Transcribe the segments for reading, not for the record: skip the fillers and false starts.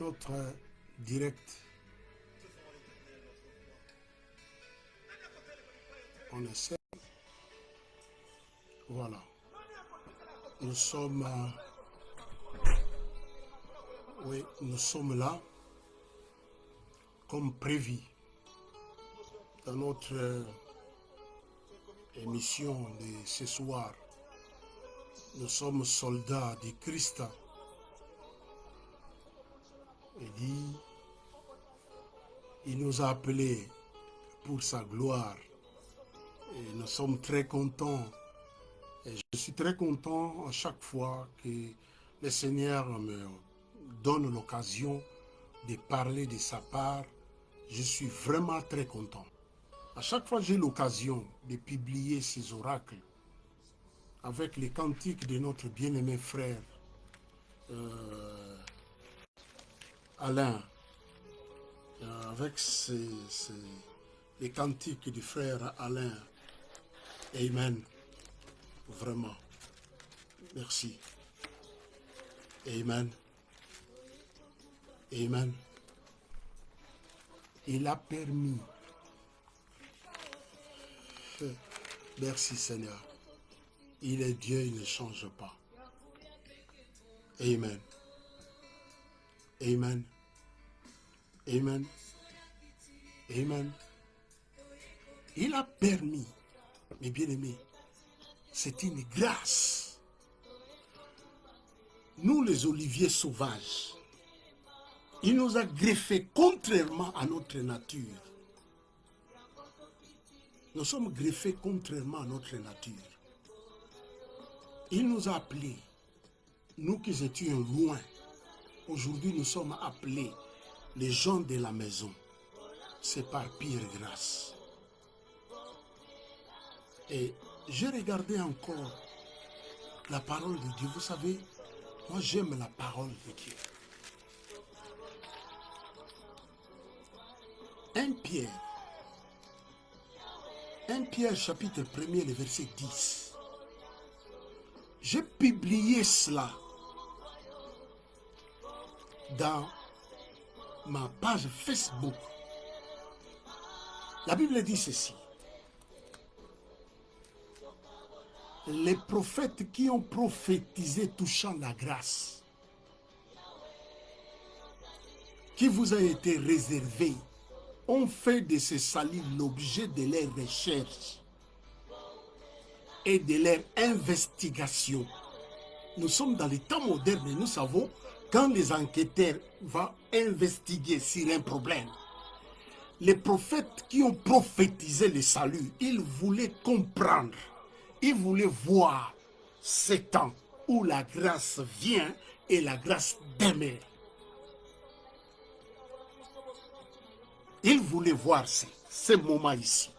notre direct. On essaie. Voilà. Nous sommes, oui, nous sommes là comme prévu dans notre émission de ce soir. Nous sommes soldats du Christ. Il nous a appelés pour sa gloire. Et nous sommes très contents. Et je suis très content à chaque fois que le Seigneur me donne l'occasion de parler de sa part. Je suis vraiment très content. À chaque fois que j'ai l'occasion de publier ces oracles avec les cantiques de notre bien-aimé frère Alain, avec les cantiques du frère Alain. Amen. Vraiment. Merci. Amen. Amen. Il a permis. Merci Seigneur. Il est Dieu, il ne change pas. Amen. Amen. Amen. Amen. Il a permis, mes bien-aimés, c'est une grâce. Nous, les oliviers sauvages, il nous a greffés contrairement à notre nature. Nous sommes greffés contrairement à notre nature. Il nous a appelés, nous qui étions loin. Aujourd'hui, nous sommes appelés les gens de la maison. C'est par pire grâce. Et j'ai regardé encore la parole de Dieu. Vous savez, moi j'aime la parole de Dieu. 1 Pierre chapitre 1er, le verset 10. J'ai publié cela dans ma page Facebook. La Bible dit ceci. Les prophètes qui ont prophétisé touchant la grâce qui vous a été réservée ont fait de ce salut l'objet de leurs recherches et de leurs investigations. Nous sommes dans les temps modernes et nous savons quand les enquêteurs vont investiguer sur un problème. Les prophètes qui ont prophétisé le salut, ils voulaient comprendre, ils voulaient voir ce temps où la grâce vient et la grâce demeure. Ils voulaient voir ce moment ici.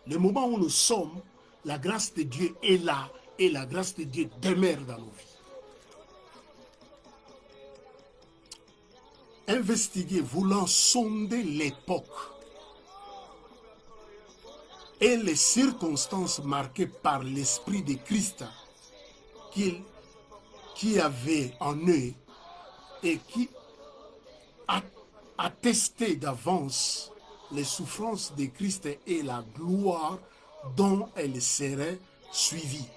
Le moment où nous sommes, la grâce de Dieu est là et la grâce de Dieu demeure dans nos vies. Investiguer, voulant sonder l'époque et les circonstances marquées par l'Esprit de Christ qui avait en eux et qui attestait d'avance les souffrances de Christ et la gloire dont elles seraient suivies.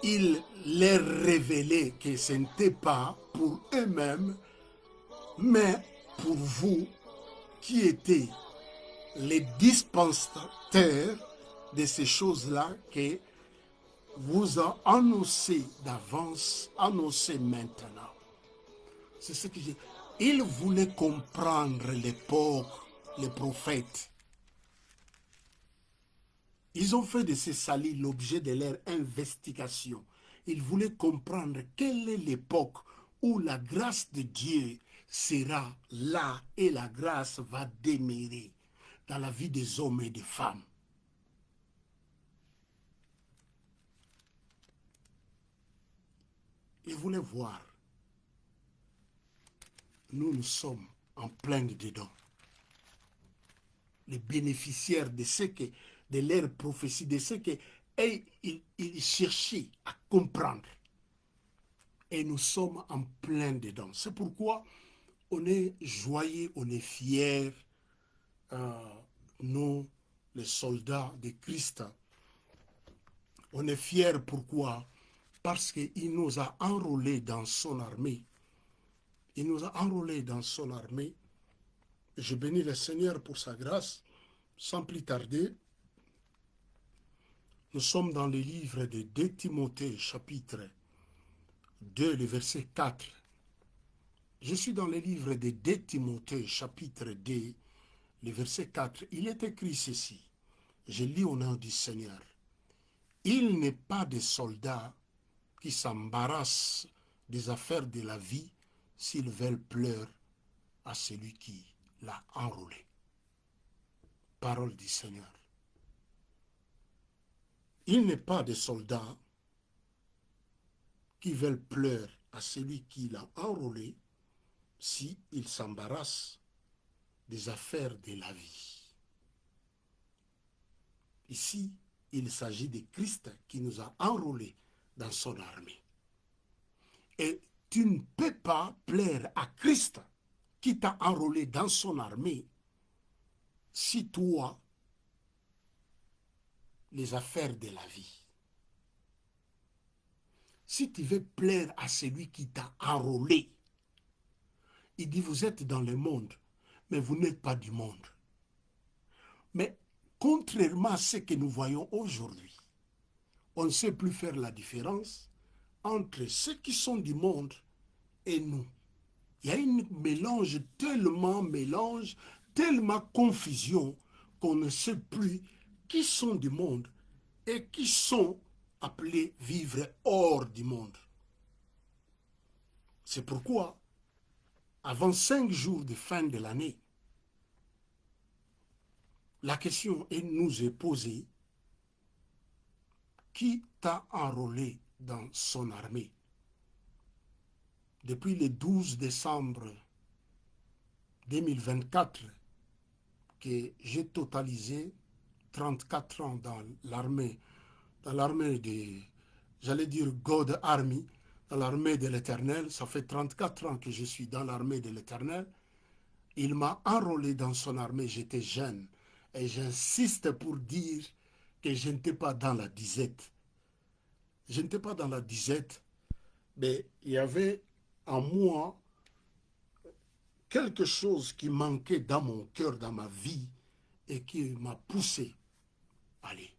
Il leur révélait que ce n'était pas pour eux-mêmes, mais pour vous qui étiez les dispensateurs de ces choses-là que vous a annoncé d'avance, annoncé maintenant. C'est ce que j'ai. Ils voulaient comprendre l'époque, les prophètes. Ils ont fait de ces salis l'objet de leur investigation. Ils voulaient comprendre quelle est l'époque où la grâce de Dieu sera là et la grâce va demeurer dans la vie des hommes et des femmes. Ils voulaient voir. Nous sommes en plein dedans. Les bénéficiaires de ce que, de leur prophétie, de ce que ils cherchaient à comprendre. et nous sommes en plein dedans. C'est pourquoi on est joyeux, on est fiers, nous, les soldats de Christ. On est fiers pourquoi? Parce qu'il nous a enrôlés dans son armée. Il nous a enrôlés dans son armée. Je bénis le Seigneur pour sa grâce. Sans plus tarder, nous sommes dans le livre de 2 Timothée, chapitre 2, le verset 4. Je suis dans le livre de 2 Timothée, chapitre 2, le verset 4. Il est écrit ceci. Je lis au nom du Seigneur. Il n'est pas de soldats qui s'embarrassent des affaires de la vie s'ils veulent plaire à celui qui l'a enrôlé. Parole du Seigneur. Il n'est pas de soldats qui veulent plaire à celui qui l'a enrôlé s'il s'embarrasse des affaires de la vie. Ici, il s'agit de Christ qui nous a enrôlés dans son armée. Et tu ne peux pas plaire à Christ qui t'a enrôlé dans son armée si toi, les affaires de la vie. Si tu veux plaire à celui qui t'a enrôlé, il dit vous êtes dans le monde, mais vous n'êtes pas du monde. Mais contrairement à ce que nous voyons aujourd'hui, on ne sait plus faire la différence entre ceux qui sont du monde et nous. Il y a un mélange, tellement confusion qu'on ne sait plus qui sont du monde et qui sont appelés vivre hors du monde. C'est pourquoi, avant 5 jours de fin de l'année, la question nous est posée, qui t'a enrôlé dans son armée? Depuis le 12 décembre 2024, que j'ai totalisé 34 ans dans l'armée de, j'allais dire God Army, dans l'armée de l'Éternel. Ça fait 34 ans que je suis dans l'armée de l'Éternel. Il m'a enrôlé dans son armée, j'étais jeune. Et j'insiste pour dire que je n'étais pas dans la disette. Je n'étais pas dans la disette, mais il y avait en moi quelque chose qui manquait dans mon cœur, dans ma vie, et qui m'a poussé à aller.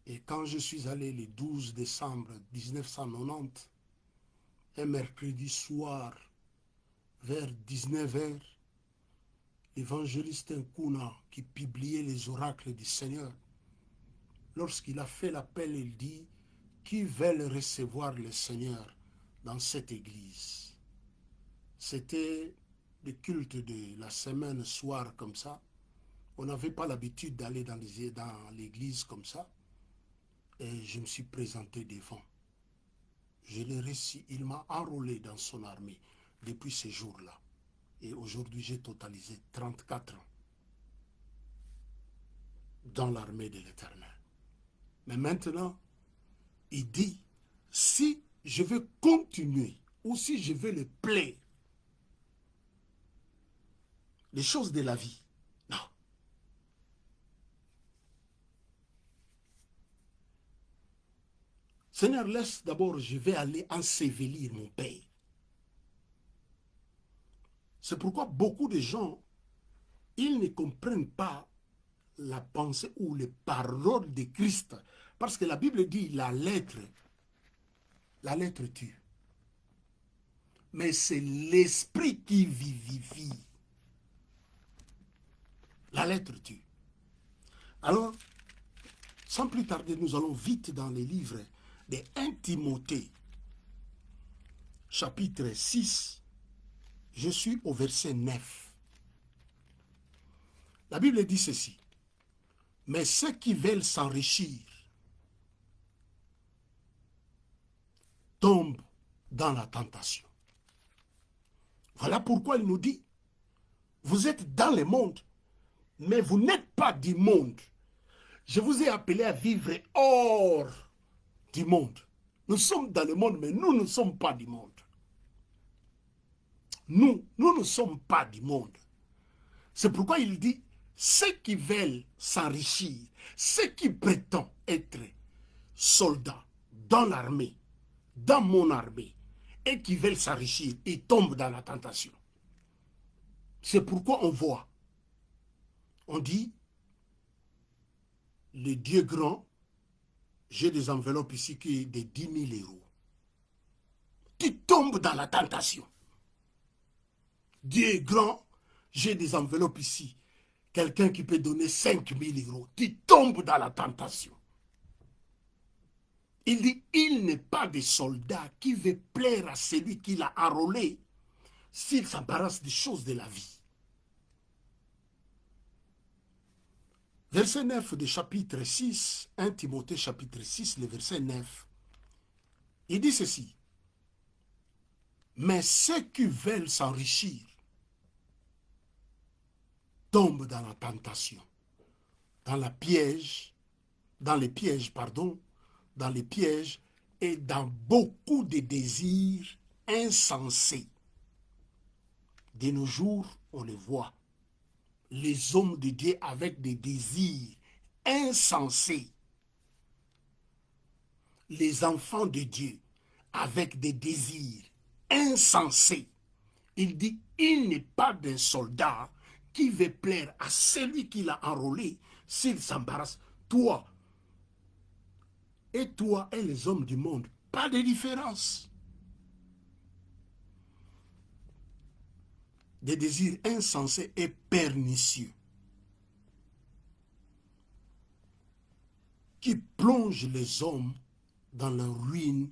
Et quand je suis allé le 12 décembre 1990, un mercredi soir, vers 19h, l'évangéliste Nkuna, qui publiait les oracles du Seigneur, lorsqu'il a fait l'appel, il dit « Qui veulent recevoir le Seigneur dans cette église ?» C'était le culte de la semaine soir comme ça. On n'avait pas l'habitude d'aller dans l'église comme ça. Et je me suis présenté devant. Je l'ai reçu. Il m'a enrôlé dans son armée depuis ces jours-là. Et aujourd'hui, j'ai totalisé 34 ans dans l'armée de l'Éternel. Mais maintenant, il dit, si je veux continuer ou si je veux le plaire, les choses de la vie, non. Seigneur, laisse d'abord, je vais aller ensevelir mon Père. C'est pourquoi beaucoup de gens, ils ne comprennent pas la pensée ou les paroles de Christ. Parce que la Bible dit, la lettre tue. Mais c'est l'esprit qui vivifie. La lettre tue. Alors, sans plus tarder, nous allons vite dans les livres de 1 Timothée, chapitre 6. Je suis au verset 9. La Bible dit ceci. Mais ceux qui veulent s'enrichir tombent dans la tentation. Voilà pourquoi il nous dit, vous êtes dans le monde, mais vous n'êtes pas du monde. Je vous ai appelé à vivre hors du monde. Nous sommes dans le monde, mais nous ne sommes pas du monde. Nous ne sommes pas du monde. C'est pourquoi il dit, ceux qui veulent s'enrichir, ceux qui prétendent être soldats dans l'armée, dans mon armée, et qui veulent s'enrichir, ils tombent dans la tentation. C'est pourquoi on voit, on dit, le Dieu grand, j'ai des enveloppes ici qui sont de 10 000 euros. Tu tombes dans la tentation. Dieu est grand, j'ai des enveloppes ici. Quelqu'un qui peut donner 5 000 euros. Tu tombes dans la tentation. Il dit, il n'est pas des soldats qui veut plaire à celui qui l'a enrôlé s'il s'embarrasse des choses de la vie. Verset 9 du chapitre 6, 1 Timothée chapitre 6, le verset 9. Il dit ceci. Mais ceux qui veulent s'enrichir tombent dans la tentation, dans les pièges et dans beaucoup de désirs insensés. De nos jours, on les voit. Les hommes de Dieu avec des désirs insensés. Les enfants de Dieu avec des désirs insensés. Il dit, il n'est pas d'un soldat qui veut plaire à celui qui l'a enrôlé s'il s'embarrasse. Toi et les hommes du monde, pas de différence. Des désirs insensés et pernicieux qui plongent les hommes dans la ruine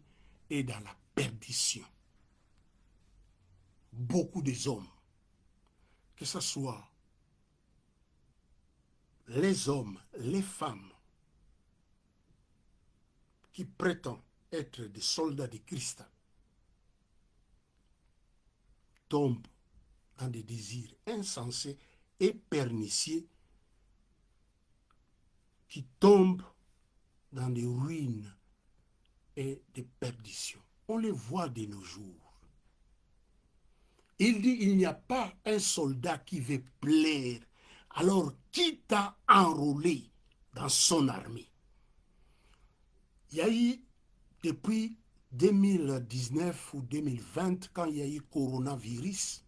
et dans la perdition. Beaucoup des hommes, que ce soit les hommes, les femmes, qui prétendent être des soldats de Christ, tombent dans des désirs insensés et pernicieux qui tombent dans des ruines et des perditions. On les voit de nos jours. Il dit, il n'y a pas un soldat qui veut plaire. Alors, qui t'a enrôlé dans son armée? Il y a eu, depuis 2019 ou 2020, quand il y a eu coronavirus,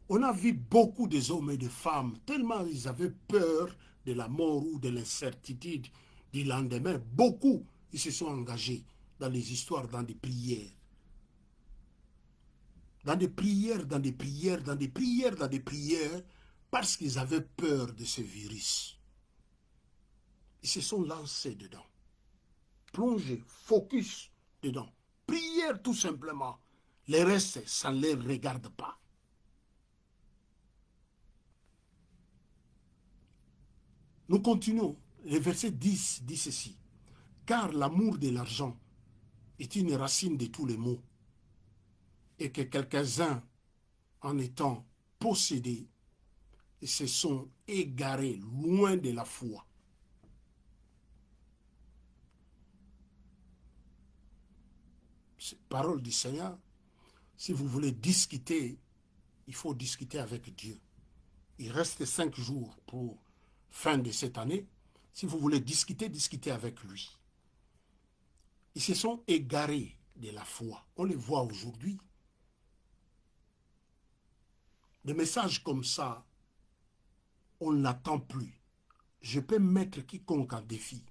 on a vu beaucoup de hommes et de femmes, tellement ils avaient peur de la mort ou de l'incertitude du lendemain. Beaucoup, ils se sont engagés dans les histoires, dans des prières. Dans des prières, parce qu'ils avaient peur de ce virus. Ils se sont lancés dedans. Plongés, focus dedans. Prière tout simplement. Le reste, ça ne les regarde pas. Nous continuons. Le verset 10 dit ceci. Car l'amour de l'argent est une racine de tous les maux. Et que quelques-uns, en étant possédés, se sont égarés loin de la foi. C'est parole du Seigneur. Si vous voulez discuter, il faut discuter avec Dieu. Il reste 5 jours pour fin de cette année. Si vous voulez discuter, discutez avec lui. Ils se sont égarés de la foi. On les voit aujourd'hui. Des messages comme ça, on n'attend plus. Je peux mettre quiconque en défi,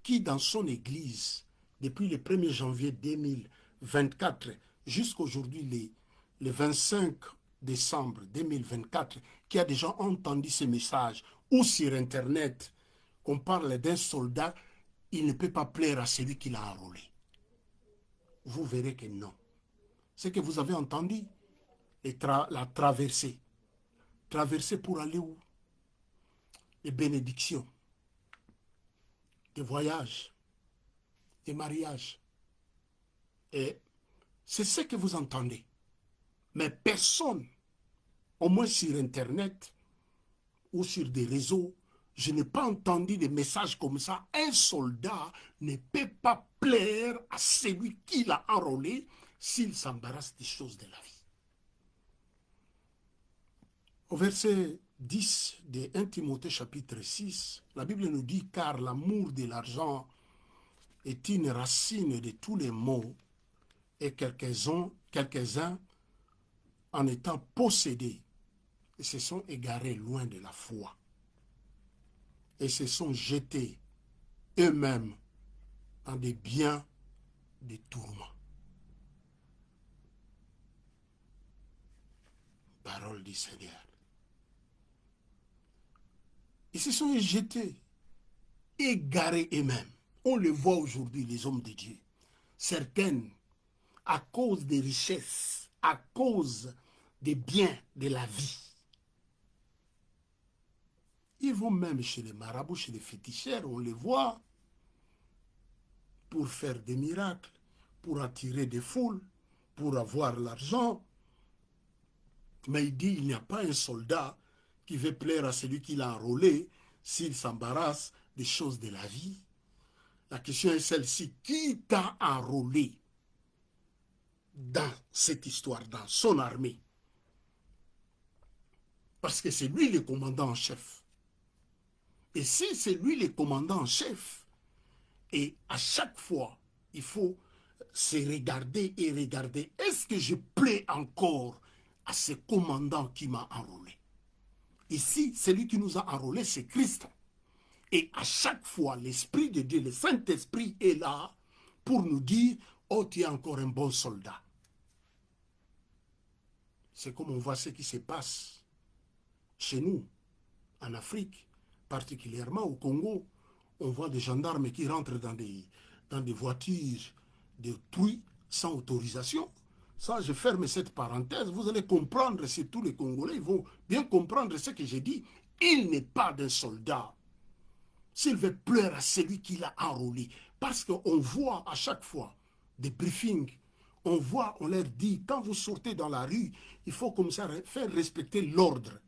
qui dans son église, depuis le 1er janvier 2024 jusqu'à aujourd'hui, le 25 décembre 2024, qui a déjà entendu ces messages, ou sur Internet, qu'on parle d'un soldat, il ne peut pas plaire à celui qui l'a enrôlé. Vous verrez que non. Ce que vous avez entendu, la traversée. Traversée pour aller où? Les bénédictions, des voyages, des mariages. Et c'est ce que vous entendez. Mais personne, au moins sur Internet ou sur des réseaux, je n'ai pas entendu des messages comme ça. Un soldat ne peut pas plaire à celui qui l'a enrôlé s'il s'embarrasse des choses de la vie. Au verset 10 de 1 Timothée chapitre 6, la Bible nous dit « Car l'amour de l'argent est une racine de tous les maux et quelques-uns en étant possédés se sont égarés loin de la foi et se sont jetés eux-mêmes dans des biens de tourments. » Parole du Seigneur. Ils se sont jetés, égarés eux-mêmes. On le voit aujourd'hui, les hommes de Dieu. Certaines, à cause des richesses, à cause des biens de la vie, ils vont même chez les marabouts, chez les féticheurs, on les voit, pour faire des miracles, pour attirer des foules, pour avoir l'argent. Mais il dit, il n'y a pas un soldat qui veut plaire à celui qui l'a enrôlé s'il s'embarrasse des choses de la vie. La question est celle-ci, qui t'a enrôlé dans cette histoire, dans son armée? Parce que c'est lui le commandant en chef. Et si c'est lui le commandant en chef, et à chaque fois, il faut se regarder et regarder, est-ce que je plais encore à ce commandant qui m'a enrôlé? Ici, celui qui nous a enrôlés, c'est Christ. Et à chaque fois, l'Esprit de Dieu, le Saint-Esprit est là pour nous dire, oh, tu es encore un bon soldat. C'est comme on voit ce qui se passe chez nous, en Afrique, particulièrement au Congo. On voit des gendarmes qui rentrent dans des voitures d'autrui sans autorisation. Ça, je ferme cette parenthèse. Vous allez comprendre, c'est tous les Congolais, ils vont bien comprendre ce que j'ai dit. Il n'est pas d'un soldat s'il veut pleurer à celui qui l'a enrôlé. Parce qu'on voit à chaque fois des briefings, on voit, on leur dit, quand vous sortez dans la rue, il faut comme ça faire respecter l'ordre.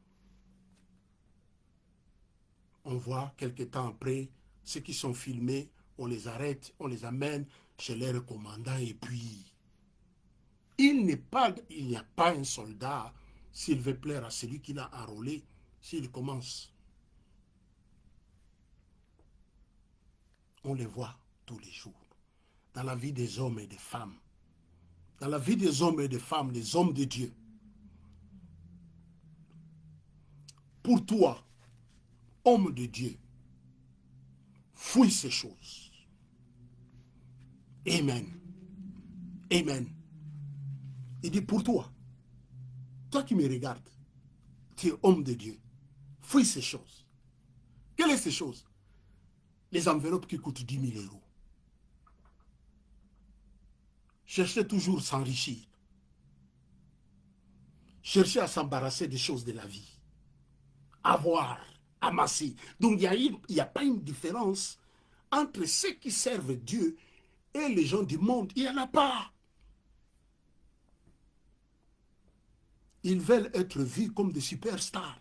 On voit quelque temps après, ceux qui sont filmés, on les arrête, on les amène chez leur commandant et puis il n'y a pas un soldat, s'il veut plaire à celui qui l'a enrôlé, s'il commence. On les voit tous les jours, dans la vie des hommes et des femmes. Dans la vie des hommes et des femmes, les hommes de Dieu. Pour toi, homme de Dieu, fuis ces choses. Amen. Amen. Il dit pour toi, toi qui me regardes, tu es homme de Dieu, fuis ces choses. Quelles sont ces choses? Les enveloppes qui coûtent 10 000 euros. Cherchez toujours à s'enrichir. Cherchez à s'embarrasser des choses de la vie. Avoir, amasser. Donc il n'y a pas une différence entre ceux qui servent Dieu et les gens du monde. Il n'y en a pas. Ils veulent être vus comme des superstars.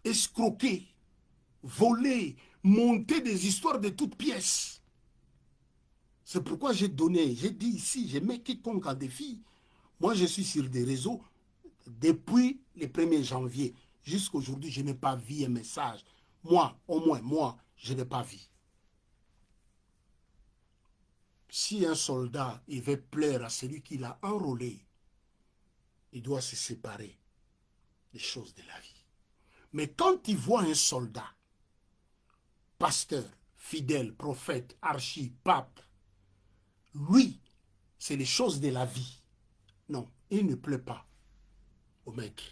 Escroquer, voler, monter des histoires de toutes pièces. C'est pourquoi j'ai dit ici, je mets quiconque en défi. Moi, je suis sur des réseaux depuis le 1er janvier. Jusqu'à aujourd'hui, je n'ai pas vu un message. Moi, au moins, moi, je n'ai pas vu. Si un soldat, il veut plaire à celui qui l'a enrôlé, il doit se séparer des choses de la vie. Mais quand il voit un soldat, pasteur, fidèle, prophète, archi, pape, lui, c'est les choses de la vie. Non, il ne plaît pas au maître.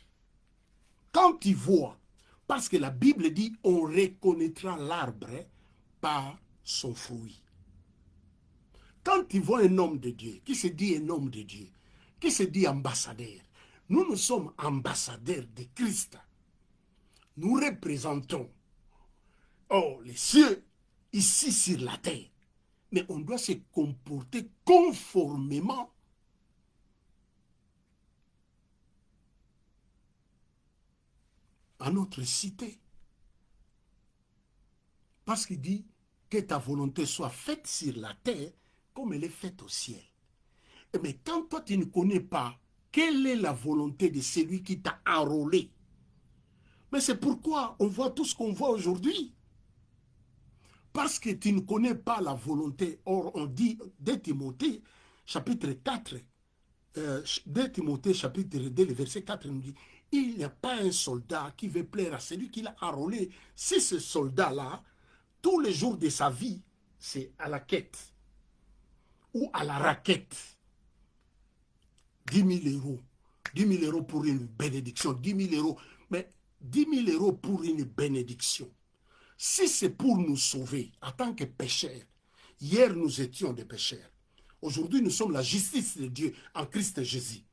Quand il voit, parce que la Bible dit, on reconnaîtra l'arbre par son fruit. Quand il voit un homme de Dieu, qui se dit un homme de Dieu, qui se dit ambassadeur, nous sommes ambassadeurs de Christ. Nous représentons les cieux ici sur la terre. Mais on doit se comporter conformément à notre cité. Parce qu'il dit que ta volonté soit faite sur la terre comme elle est faite au ciel. Mais quand toi tu ne connais pas quelle est la volonté de celui qui t'a enrôlé, mais c'est pourquoi on voit tout ce qu'on voit aujourd'hui. Parce que tu ne connais pas la volonté. Or, on dit, dès Timothée, chapitre 4, 2 Timothée, chapitre 2, le verset 4, nous dit, il n'y a pas un soldat qui veut plaire à celui qui l'a enrôlé. Si ce soldat-là, tous les jours de sa vie, c'est à la quête ou à la raquette. 10 000 euros. 10 000 euros pour une bénédiction. 10 000 euros. Mais 10 000 euros pour une bénédiction. Si c'est pour nous sauver en tant que pécheurs, hier nous étions des pécheurs. Aujourd'hui nous sommes la justice de Dieu en Christ Jésus.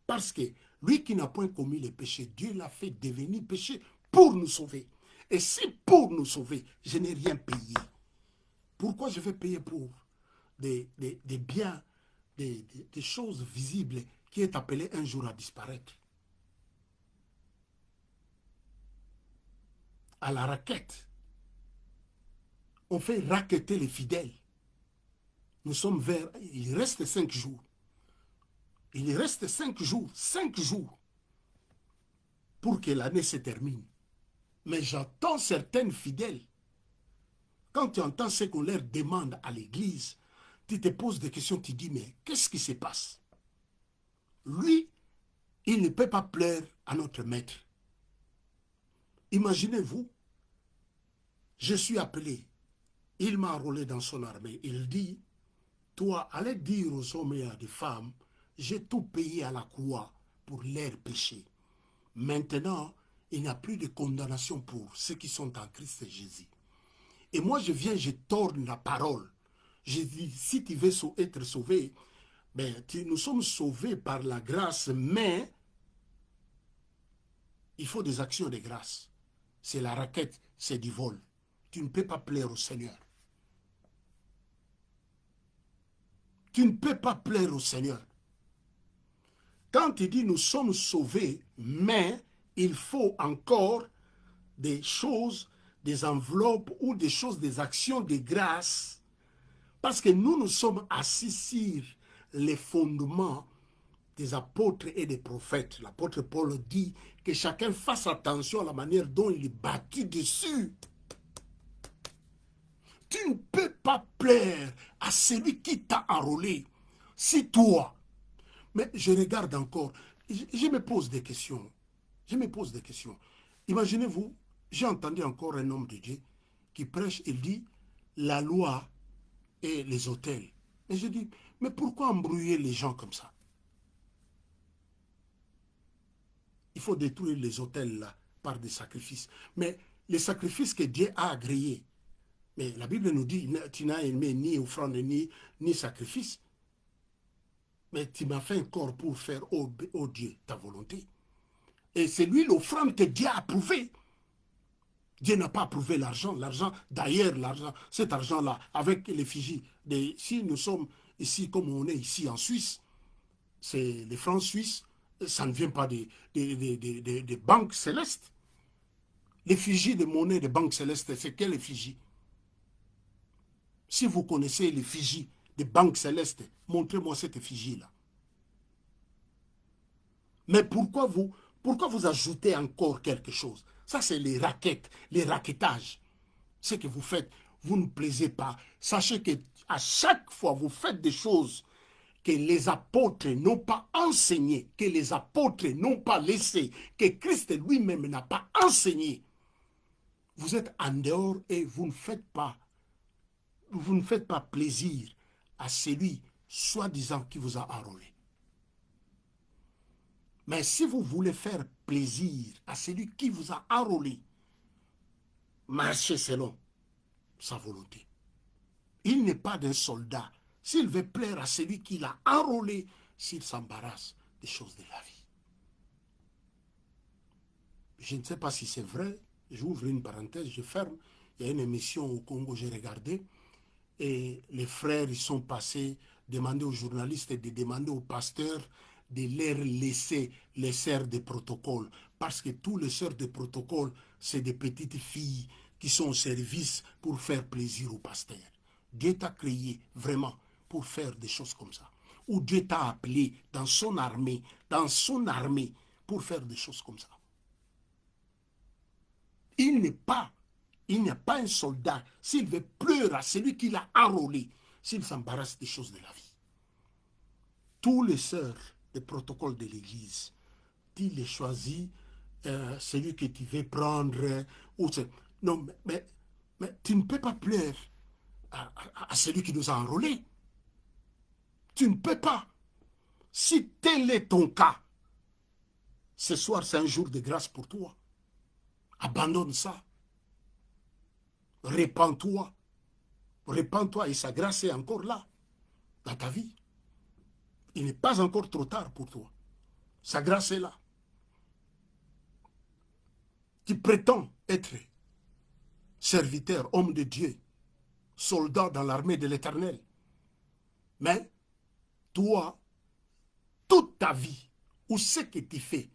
Parce que lui qui n'a point commis le péché, Dieu l'a fait devenir péché pour nous sauver. Et si pour nous sauver, je n'ai rien payé, pourquoi je vais payer pour des biens, des choses visibles qui est appelé un jour à disparaître? À la raquette. On fait raqueter les fidèles. Nous sommes vers... Il reste 5 jours. Il reste 5 jours. 5 jours pour que l'année se termine. Mais j'entends certaines fidèles. Quand tu entends ce qu'on leur demande à l'église, tu te poses des questions, tu dis, mais qu'est-ce qui se passe? Lui, il ne peut pas plaire à notre maître. Imaginez-vous, je suis appelé. Il m'a enrôlé dans son armée. Il dit, toi, allez dire aux hommes et à des femmes, j'ai tout payé à la croix pour leurs péchés. Maintenant, il n'y a plus de condamnation pour ceux qui sont en Christ Jésus. Et moi, je viens, je torne la parole. Je dis, si tu veux être sauvé, ben, nous sommes sauvés par la grâce, mais il faut des actions de grâce. C'est la raquette, c'est du vol. Tu ne peux pas plaire au Seigneur. Tu ne peux pas plaire au Seigneur. Quand il dit nous sommes sauvés, mais il faut encore des choses, des enveloppes ou des choses, des actions de grâce, parce que nous sommes assis sur les fondements des apôtres et des prophètes. L'apôtre Paul dit que chacun fasse attention à la manière dont il est bâti dessus. Tu ne peux pas plaire à celui qui t'a enrôlé. Si toi, mais je regarde encore, je me pose des questions. Je me pose des questions. Imaginez-vous, j'ai entendu encore un homme de Dieu qui prêche, il dit, la loi et les autels. Et je dis, mais pourquoi embrouiller les gens comme ça? Il faut détruire les autels là par des sacrifices. Mais les sacrifices que Dieu a agréés, mais la Bible nous dit, tu n'as aimé ni offrande ni sacrifice. Mais tu m'as fait un corps pour faire, oh Dieu, ta volonté. Et c'est lui l'offrande que Dieu a approuvé. Dieu n'a pas approuvé l'argent. L'argent, d'ailleurs, cet argent-là, avec l'effigie, si nous sommes ici, comme on est ici en Suisse, c'est les francs suisses, ça ne vient pas des banques célestes. L'effigie de monnaie des banques célestes, c'est quelle effigie? Si vous connaissez l'effigie des banques célestes, montrez-moi cette effigie-là. Mais pourquoi vous ajoutez encore quelque chose? Ça, c'est les raquettes, les raquettages. Ce que vous faites, vous ne plaisez pas. Sachez qu'à chaque fois, vous faites des choses que les apôtres n'ont pas enseignées, que les apôtres n'ont pas laissées, que Christ lui-même n'a pas enseigné. Vous êtes en dehors et vous ne faites pas plaisir à celui, soi-disant, qui vous a enrôlé. Mais si vous voulez faire plaisir à celui qui vous a enrôlé, marchez selon sa volonté. Il n'est pas d'un soldat. S'il veut plaire à celui qui l'a enrôlé, s'il s'embarrasse des choses de la vie. Je ne sais pas si c'est vrai. J'ouvre une parenthèse, je ferme. Il y a une émission au Congo, j'ai regardé. Et les frères, ils sont passés demander aux journalistes et de demander aux pasteurs de leur laisser les sœurs de protocole. Parce que tous les sœurs de protocole, c'est des petites filles qui sont au service pour faire plaisir au pasteur. Dieu t'a créé vraiment pour faire des choses comme ça. Ou Dieu t'a appelé dans son armée pour faire des choses comme ça. Il n'y a pas un soldat, s'il veut pleurer à celui qui l'a enrôlé, s'il s'embarrasse des choses de la vie. Tous les sœurs des protocoles de l'Église, tu les choisis, celui que tu veux prendre, non, mais tu ne peux pas pleurer à celui qui nous a enrôlés. Tu ne peux pas. Si tel est ton cas, ce soir c'est un jour de grâce pour toi. Abandonne ça. Répands-toi. Répands-toi et sa grâce est encore là, dans ta vie. Il n'est pas encore trop tard pour toi. Sa grâce est là. Tu prétends être serviteur, homme de Dieu, soldat dans l'armée de l'Éternel. Mais toi, toute ta vie, ou ce que tu fais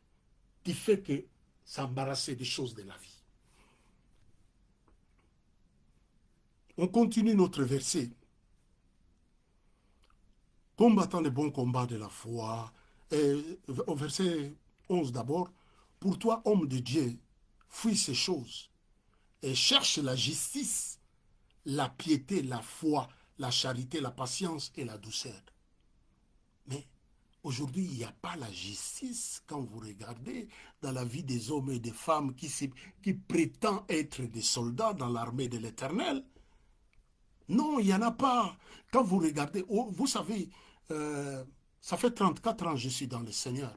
que s'embarrasser des choses de la vie. On continue notre verset. Combattant les bons combats de la foi. Au verset 11 d'abord. Pour toi, homme de Dieu, fuis ces choses et cherche la justice, la piété, la foi, la charité, la patience et la douceur. Mais aujourd'hui, il n'y a pas la justice quand vous regardez dans la vie des hommes et des femmes qui prétendent être des soldats dans l'armée de l'Éternel. Non, il n'y en a pas. Quand vous regardez, vous savez, ça fait 34 ans que je suis dans le Seigneur.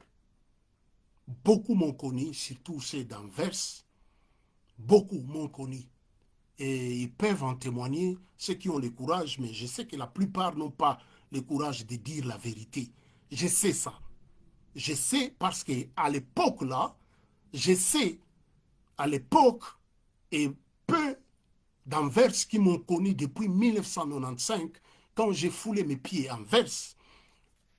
Beaucoup m'ont connu, surtout ceux d'Anvers. Beaucoup m'ont connu. Et ils peuvent en témoigner, ceux qui ont le courage, mais je sais que la plupart n'ont pas le courage de dire la vérité. Je sais ça. Je sais parce qu'à l'époque là, je sais, à l'époque, et peu d'Anvers qui m'ont connu depuis 1995, quand j'ai foulé mes pieds à Anvers,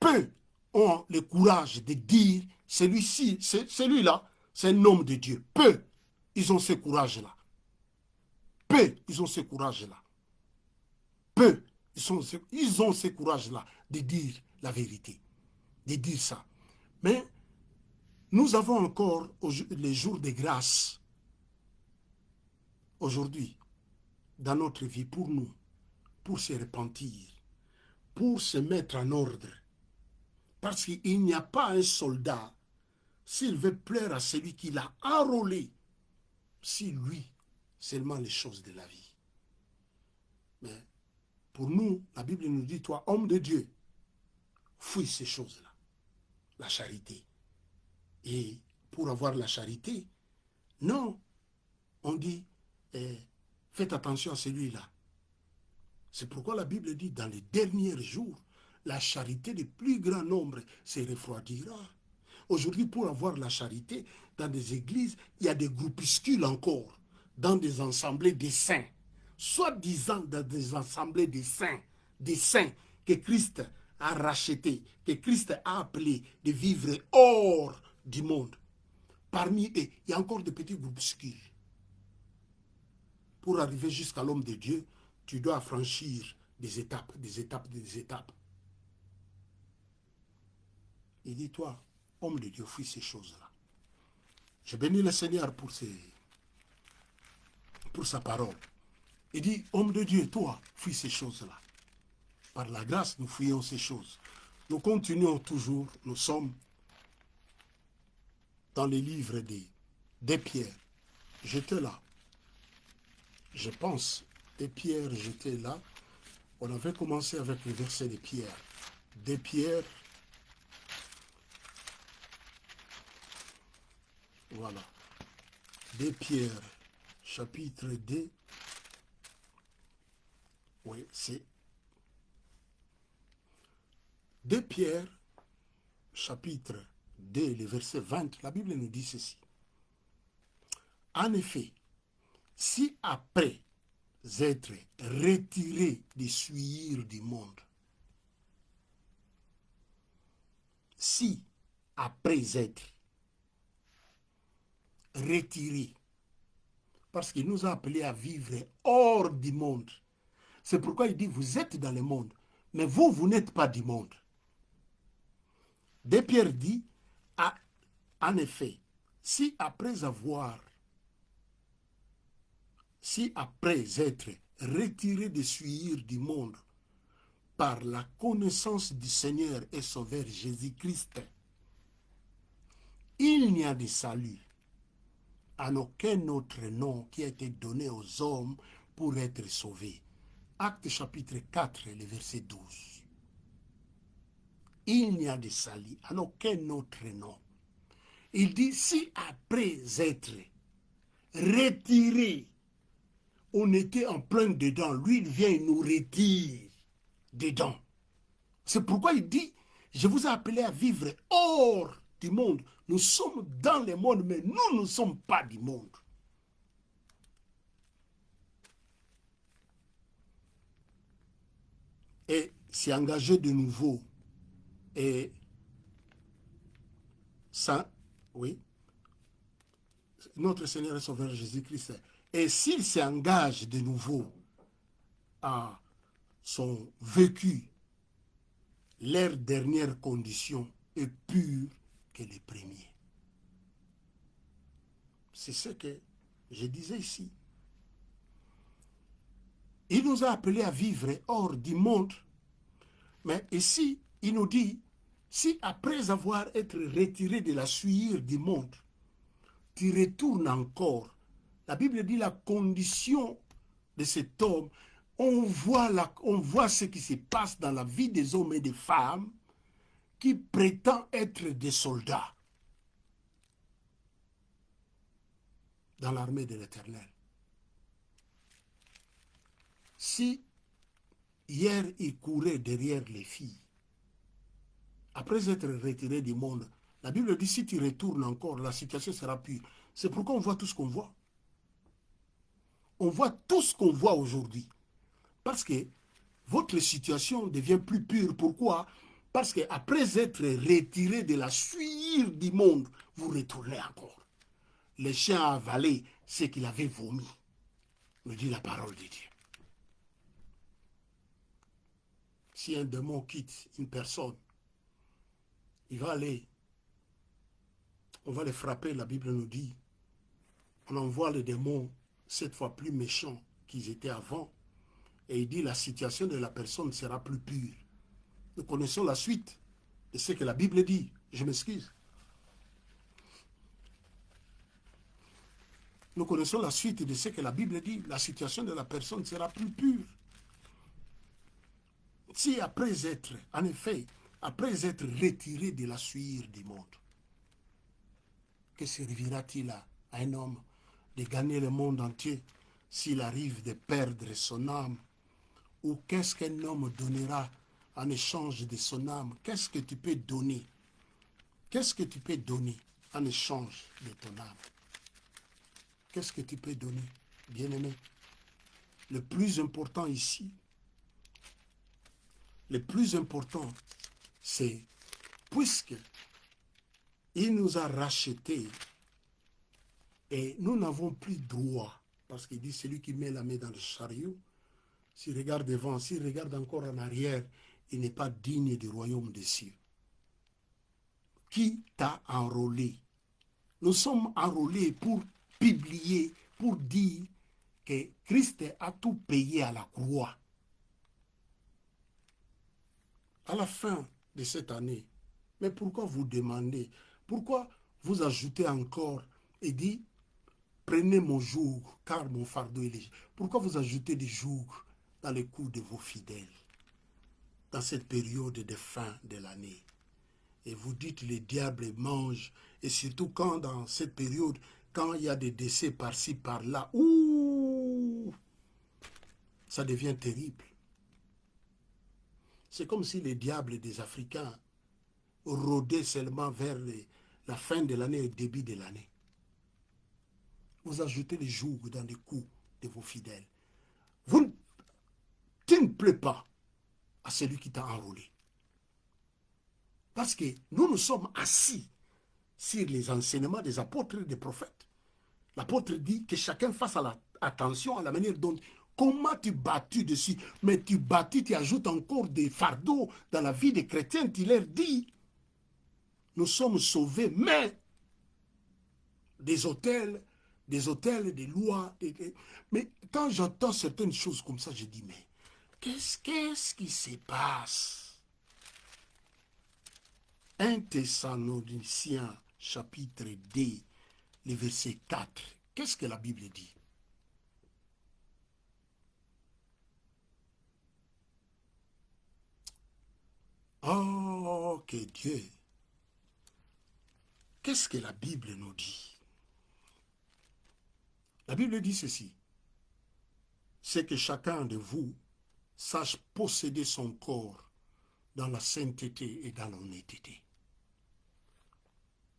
peu ont le courage de dire, celui-là, c'est un homme de Dieu. Peu, ils ont ce courage-là. Peu, ils ont ce courage-là. Peu, ils ont ce courage-là de dire la vérité, de dire ça. Mais nous avons encore les jours de grâce aujourd'hui dans notre vie pour nous, pour se repentir, pour se mettre en ordre. Parce qu'il n'y a pas un soldat, s'il veut plaire à celui qui l'a enrôlé, si lui, seulement les choses de la vie. Mais pour nous, la Bible nous dit, toi, homme de Dieu, fuis ces choses-là, la charité. Et pour avoir la charité, non, on dit, faites attention à celui-là. C'est pourquoi la Bible dit, dans les derniers jours, la charité du plus grand nombre se refroidira. Aujourd'hui, pour avoir la charité, dans des églises, il y a des groupuscules encore, dans des assemblées des saints, soi-disant dans des assemblées des saints que Christ a rachetés, que Christ a appelés de vivre hors du monde. Parmi eux, il y a encore des petits groupuscules. Pour arriver jusqu'à l'homme de Dieu, tu dois franchir des étapes, des étapes, des étapes. Il dit, toi, homme de Dieu, fuis ces choses-là. Je bénis le Seigneur pour sa parole. Il dit, homme de Dieu, toi, fuis ces choses-là. Par la grâce, nous fuyons ces choses. Nous continuons toujours, nous sommes dans les livres des Pierres. J'étais là. Je pense, des Pierres, j'étais là. On avait commencé avec le verset des Pierres. Des Pierres. Voilà. Des Pierres, chapitre 2. Oui, c'est 2 Pierre, chapitre 2, le verset 20, la Bible nous dit ceci. En effet, si après être retiré des souillures du monde, si après être retiré Parce qu'il nous a appelés à vivre hors du monde. C'est pourquoi il dit, vous êtes dans le monde, mais vous, vous n'êtes pas du monde. De Pierre dit, ah, en effet, si après être retiré des souillures du monde par la connaissance du Seigneur et Sauveur Jésus-Christ, il n'y a de salut en aucun autre nom qui a été donné aux hommes pour être sauvés. Acte chapitre 4, le verset 12. Il n'y a de salut en aucun autre nom. Il dit, si après être retiré, on était en plein dedans, lui il vient et nous retire dedans. C'est pourquoi il dit, je vous ai appelé à vivre hors du monde. Nous sommes dans le monde, mais nous ne sommes pas du monde. Et s'y engager de nouveau. Et ça, oui, notre Seigneur et Sauveur Jésus-Christ. Et s'il s'engage de nouveau à son vécu, leur dernière condition est pure que les premiers. C'est ce que je disais ici. Il nous a appelés à vivre hors du monde. Mais ici, il nous dit, si après avoir été retiré de la souillure du monde, tu retournes encore, la Bible dit la condition de cet homme, on voit ce qui se passe dans la vie des hommes et des femmes qui prétendent être des soldats dans l'armée de l'Éternel. Si hier il courait derrière les filles, après être retiré du monde, la Bible dit si tu retournes encore, la situation sera pure. C'est pourquoi on voit tout ce qu'on voit. On voit tout ce qu'on voit aujourd'hui. Parce que votre situation devient plus pure. Pourquoi? Parce qu'après être retiré de la souillure du monde, vous retournez encore. Le chien a avalé ce qu'il avait vomi, me dit la parole de Dieu. Si un démon quitte une personne, il va aller, on va le frapper, la Bible nous dit, on envoie les démons 7 fois plus méchants qu'ils étaient avant, et il dit la situation de la personne sera plus pure. Nous connaissons la suite de ce que la Bible dit. Je m'excuse. Nous connaissons la suite de ce que la Bible dit. La situation de la personne sera plus pure. Si après être, en effet, après être retiré de la souillure du monde, que servira-t-il à un homme de gagner le monde entier s'il arrive de perdre son âme? Ou qu'est-ce qu'un homme donnera en échange de son âme? Qu'est-ce que tu peux donner? Qu'est-ce que tu peux donner en échange de ton âme? Qu'est-ce que tu peux donner, bien-aimé? Le plus important ici, le plus important, c'est puisque il nous a rachetés et nous n'avons plus droit, parce qu'il dit celui qui met la main dans le chariot, s'il regarde devant, s'il regarde encore en arrière, il n'est pas digne du royaume des cieux. Qui t'a enrôlé? Nous sommes enrôlés pour publier, pour dire que Christ a tout payé à la croix. À la fin de cette année, mais pourquoi vous demandez, pourquoi vous ajoutez encore et dit, prenez mon joug, car mon fardeau est léger. Pourquoi vous ajoutez des jougs dans les coups de vos fidèles, dans cette période de fin de l'année? Et vous dites, le diable mange, et surtout quand dans cette période, quand il y a des décès par-ci, par-là, ouh, ça devient terrible. C'est comme si les diables des Africains rôdaient seulement vers la fin de l'année et le début de l'année. Vous ajoutez les jougs dans les coups de vos fidèles. Tu ne plais pas à celui qui t'a enrôlé. Parce que nous nous sommes assis sur les enseignements des apôtres et des prophètes. L'apôtre dit que chacun fasse attention à la manière dont, comment tu bâtis dessus. Mais tu bâtis, tu ajoutes encore des fardeaux dans la vie des chrétiens. Tu leur dis, nous sommes sauvés, mais des hôtels, des lois. Mais quand j'entends certaines choses comme ça, je dis, mais qu'est-ce qui se passe? 1 Thessaloniciens, chapitre 2, le verset 4. Qu'est-ce que la Bible dit? Oh, que Dieu! Qu'est-ce que la Bible nous dit? La Bible dit ceci. C'est que chacun de vous sache posséder son corps dans la sainteté et dans l'honnêteté.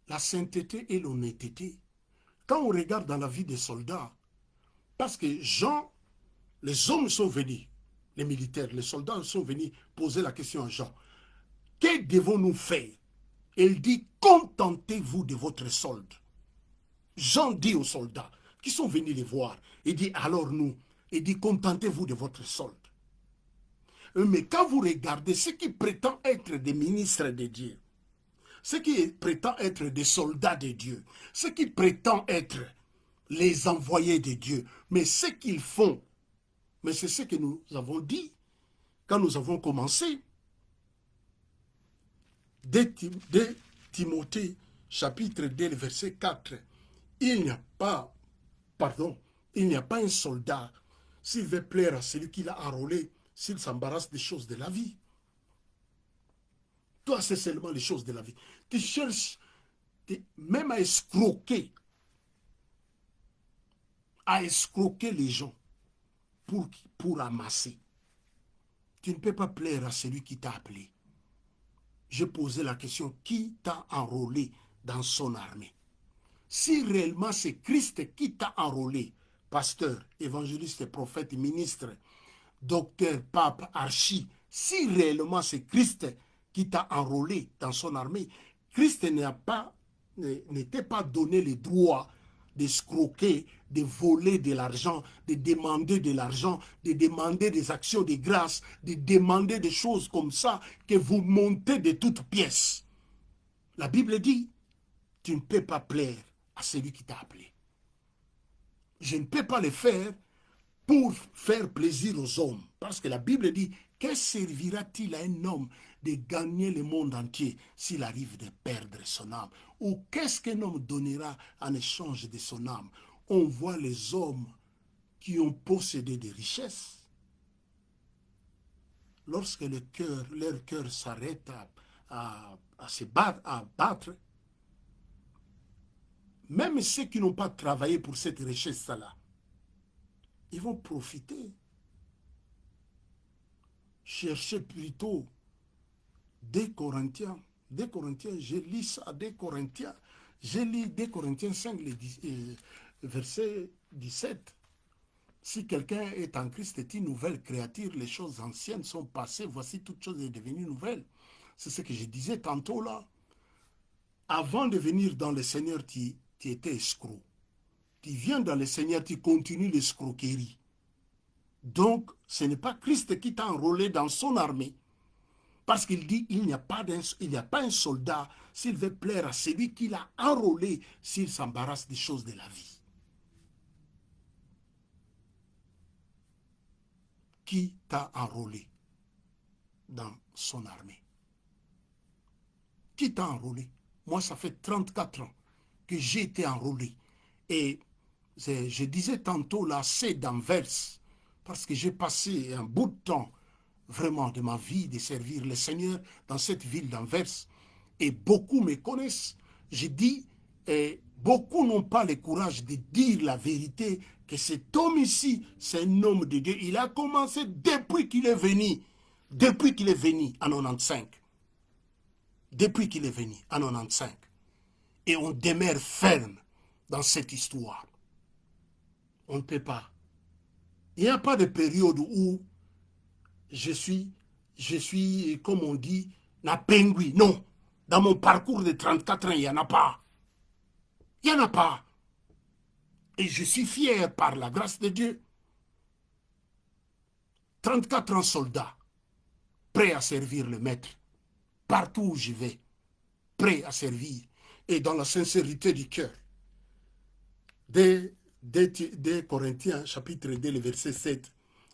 La sainteté et l'honnêteté, quand on regarde dans la vie des soldats, parce que Jean, les hommes sont venus, les militaires, les soldats sont venus poser la question à Jean. Que devons-nous faire? Il dit, contentez-vous de votre solde. Jean dit aux soldats qui sont venus les voir, il dit, alors nous, il dit, contentez-vous de votre solde. Mais quand vous regardez ceux qui prétendent être des ministres de Dieu, ceux qui prétendent être des soldats de Dieu, ceux qui prétendent être les envoyés de Dieu, mais ce qu'ils font, mais c'est ce que nous avons dit quand nous avons commencé. De Timothée, chapitre 2, verset 4, il n'y a pas un soldat, s'il veut plaire à celui qui l'a enrôlé, s'il s'embarrasse des choses de la vie. Toi, c'est seulement les choses de la vie. Tu cherches même à escroquer les gens pour amasser. Tu ne peux pas plaire à celui qui t'a appelé. Je posais la question, qui t'a enrôlé dans son armée? Si réellement c'est Christ qui t'a enrôlé, pasteur, évangéliste, prophète, ministre, docteur, pape, archi, si réellement c'est Christ qui t'a enrôlé dans son armée, Christ n'était pas donné le droit d'escroquer, de voler de l'argent, de demander de l'argent, de demander des actions de grâce, de demander des choses comme ça que vous montez de toutes pièces. La Bible dit, tu ne peux pas plaire à celui qui t'a appelé. Je ne peux pas le faire pour faire plaisir aux hommes. Parce que la Bible dit, que servira-t-il à un homme de gagner le monde entier s'il arrive de perdre son âme? Ou qu'est-ce qu'un homme donnera en échange de son âme? On voit les hommes qui ont possédé des richesses. Lorsque leur cœur s'arrête à battre, même ceux qui n'ont pas travaillé pour cette richesse-là, ils vont profiter. Cherchez plutôt 2 Corinthiens. 2 Corinthiens, je lis ça, 2 Corinthiens. Je lis 2 Corinthiens 5, verset 17. Si quelqu'un est en Christ, est une nouvelle créature, les choses anciennes sont passées, voici toute chose est devenue nouvelle. C'est ce que je disais tantôt là. Avant de venir dans le Seigneur, tu étais escroc. Tu viens dans le Seigneur, tu continues l'escroquerie. Donc, ce n'est pas Christ qui t'a enrôlé dans son armée. Parce qu'il dit, il n'y a pas un soldat, s'il veut plaire à celui qui l'a enrôlé, s'il s'embarrasse des choses de la vie. Qui t'a enrôlé dans son armée? Qui t'a enrôlé? Moi, ça fait 34 ans que j'ai été enrôlé. Et je disais tantôt là, c'est d'Anvers, parce que j'ai passé un bout de temps vraiment de ma vie de servir le Seigneur dans cette ville d'Anvers. Et beaucoup me connaissent. Je dis, beaucoup n'ont pas le courage de dire la vérité, que cet homme ici, c'est un homme de Dieu. Il a commencé depuis qu'il est venu en 95. Depuis qu'il est venu en 95. Et on demeure ferme dans cette histoire. On ne peut pas. Il n'y a pas de période où je suis, comme on dit, na pengui. Non. Dans mon parcours de 34 ans, il n'y en a pas. Il n'y en a pas. Et je suis fier par la grâce de Dieu. 34 ans soldats, prêts à servir le maître. Partout où je vais, prêts à servir. Et dans la sincérité du cœur. Dès Corinthiens, chapitre 2, le verset 7,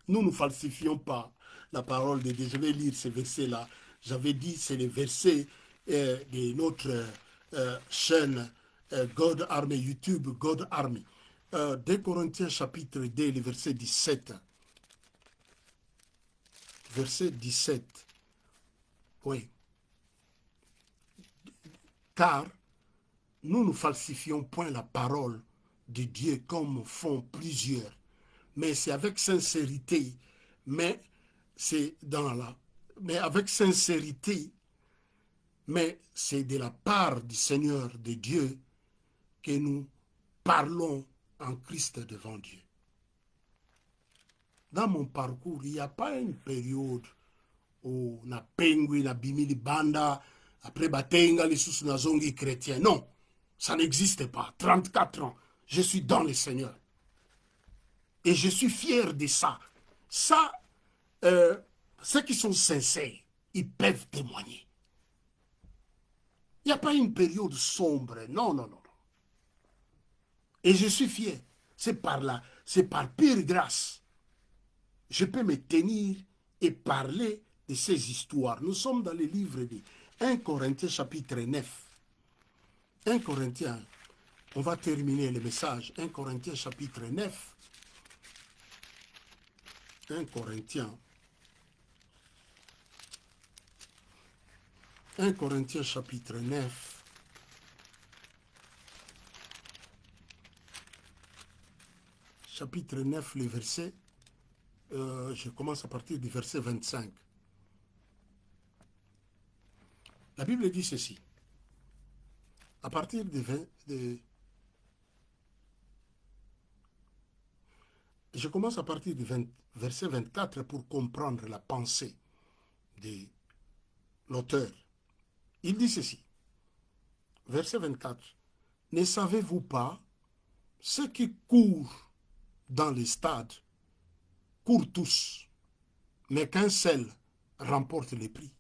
nous ne falsifions pas la parole de Dieu. Je vais lire ce verset-là. J'avais dit, c'est le verset de notre chaîne God Army, YouTube God Army. Dès Corinthiens, chapitre 2, le verset 17. Verset 17. Oui. Car nous ne falsifions point la parole de Dieu comme font plusieurs, mais c'est avec sincérité, mais c'est avec sincérité, mais c'est de la part du Seigneur de Dieu que nous parlons en Christ devant Dieu. Dans mon parcours, il n'y a pas une période où na pengui na bimili banda après batenga les sous nazongi chrétien. Non, ça n'existe pas. 34 ans, je suis dans le Seigneur. Et je suis fier de ça. Ça, ceux qui sont sincères, ils peuvent témoigner. Il n'y a pas une période sombre. Non, non, non. Et je suis fier. C'est par là, c'est par pure grâce. Je peux me tenir et parler de ces histoires. Nous sommes dans le livre de 1 Corinthiens chapitre 9. 1 Corinthiens, on va terminer le message. 1 Corinthiens chapitre 9. 1 Corinthiens. 1 Corinthiens chapitre 9. Chapitre 9, le verset. Je commence à partir du verset 25. La Bible dit ceci. À partir je commence à partir du verset 24 pour comprendre la pensée de l'auteur. Il dit ceci. Verset 24. Ne savez-vous pas, ceux qui courent dans les stades courent tous, mais qu'un seul remporte les prix.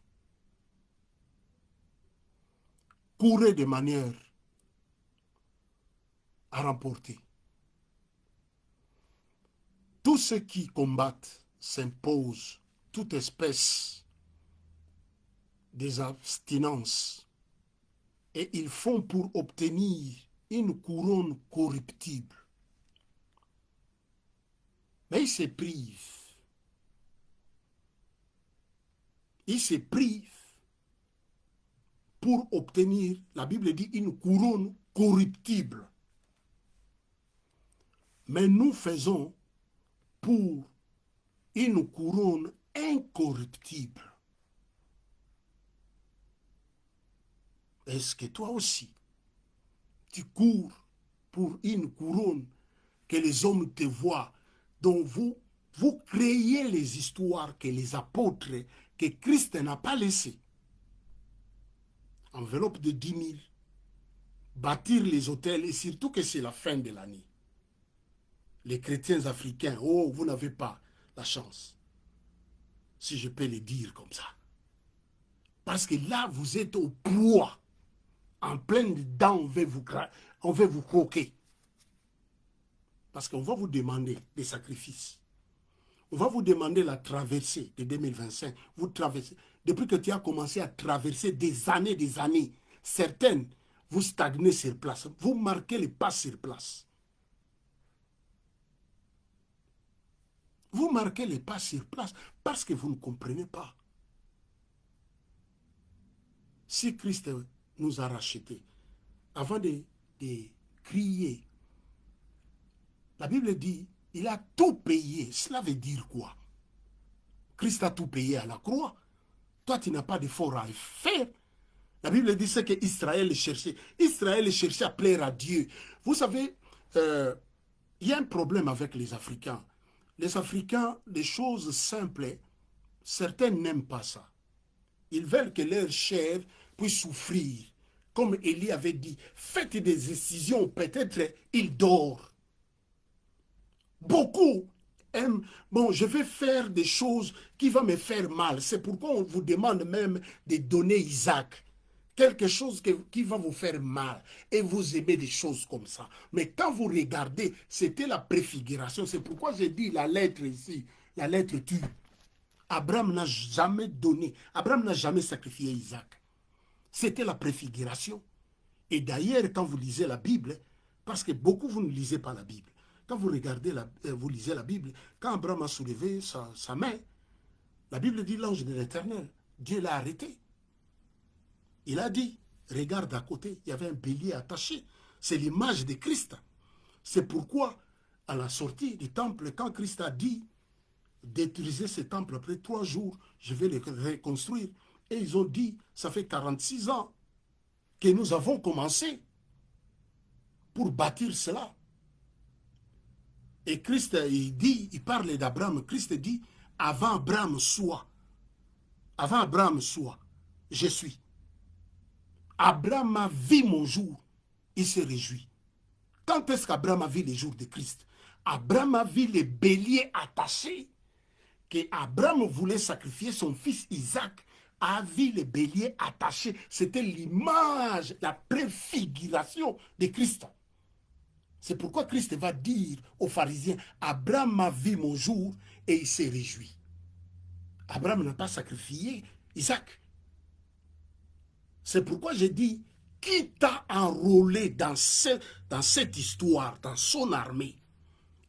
Courez de manière à remporter. Tous ceux qui combattent s'imposent toute espèce des abstinences et ils font pour obtenir une couronne corruptible. Mais ils se privent. Ils se privent pour obtenir, la Bible dit, une couronne corruptible. Mais nous faisons pour une couronne incorruptible. Est-ce que toi aussi, tu cours pour une couronne que les hommes te voient, dont vous créez les histoires que les apôtres, que Christ n'a pas laissées. Enveloppe de 10 000, bâtir les hôtels, et surtout que c'est la fin de l'année. Les chrétiens africains, oh, vous n'avez pas la chance, si je peux le dire comme ça. Parce que là, vous êtes au poids, en plein dedans, on veut vous croquer. Parce qu'on va vous demander des sacrifices. On va vous demander la traversée de 2025. Vous traversez. Depuis que tu as commencé à traverser des années, certaines, vous stagnez sur place. Vous marquez les pas sur place. Vous marquez les pas sur place parce que vous ne comprenez pas. Si Christ nous a rachetés, avant de crier, la Bible dit, il a tout payé. Cela veut dire quoi? Christ a tout payé à la croix. Toi, tu n'as pas d'effort à faire. La Bible dit que Israël cherchait. Israël cherchait à plaire à Dieu. Vous savez, il y a un problème avec les Africains. Les Africains, les choses simples, certains n'aiment pas ça. Ils veulent que leur chair puisse souffrir. Comme Élie avait dit, faites des décisions, peut-être il dort. Beaucoup aiment, bon, je vais faire des choses qui vont me faire mal. C'est pourquoi on vous demande même de donner Isaac. Quelque chose qui va vous faire mal. Et vous aimez des choses comme ça. Mais quand vous regardez, c'était la préfiguration. C'est pourquoi j'ai dit la lettre ici. La lettre tue. Abraham n'a jamais donné. Abraham n'a jamais sacrifié Isaac. C'était la préfiguration. Et d'ailleurs, quand vous lisez la Bible, parce que beaucoup vous ne lisez pas la Bible, quand vous regardez, vous lisez la Bible, quand Abraham a soulevé sa main, la Bible dit l'ange de l'Éternel, Dieu l'a arrêté. Il a dit, regarde à côté, il y avait un bélier attaché. C'est l'image de Christ. C'est pourquoi, à la sortie du temple, quand Christ a dit, détruisez ce temple après 3 jours, je vais le reconstruire. Et ils ont dit, ça fait 46 ans que nous avons commencé pour bâtir cela. Et Christ, il parle d'Abraham. Christ dit, avant Abraham soit, je suis. Abraham a vu mon jour, il se réjouit. Quand est-ce qu'Abraham a vu les jours de Christ? Abraham a vu les béliers attachés, que Abraham voulait sacrifier son fils Isaac, a vu les béliers attachés. C'était l'image, la préfiguration de Christ. C'est pourquoi Christ va dire aux pharisiens, Abraham a vu mon jour et il s'est réjoui. Abraham n'a pas sacrifié Isaac. C'est pourquoi j'ai dit, qui t'a enrôlé dans cette histoire, dans son armée?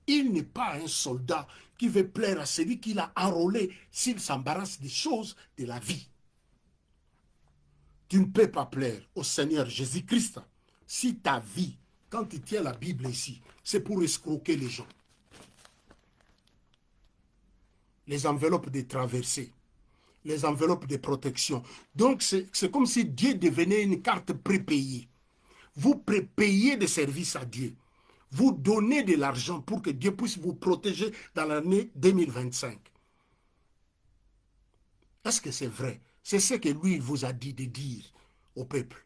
Il n'est pas un soldat qui veut plaire à celui qui l'a enrôlé s'il s'embarrasse des choses de la vie. Tu ne peux pas plaire au Seigneur Jésus-Christ si ta vie, quand tu tiens la Bible ici, c'est pour escroquer les gens. Les enveloppes de traversée, les enveloppes de protection. Donc, c'est comme si Dieu devenait une carte prépayée. Vous prépayez des services à Dieu. Vous donnez de l'argent pour que Dieu puisse vous protéger dans l'année 2025. Est-ce que c'est vrai? C'est ce que lui vous a dit de dire au peuple.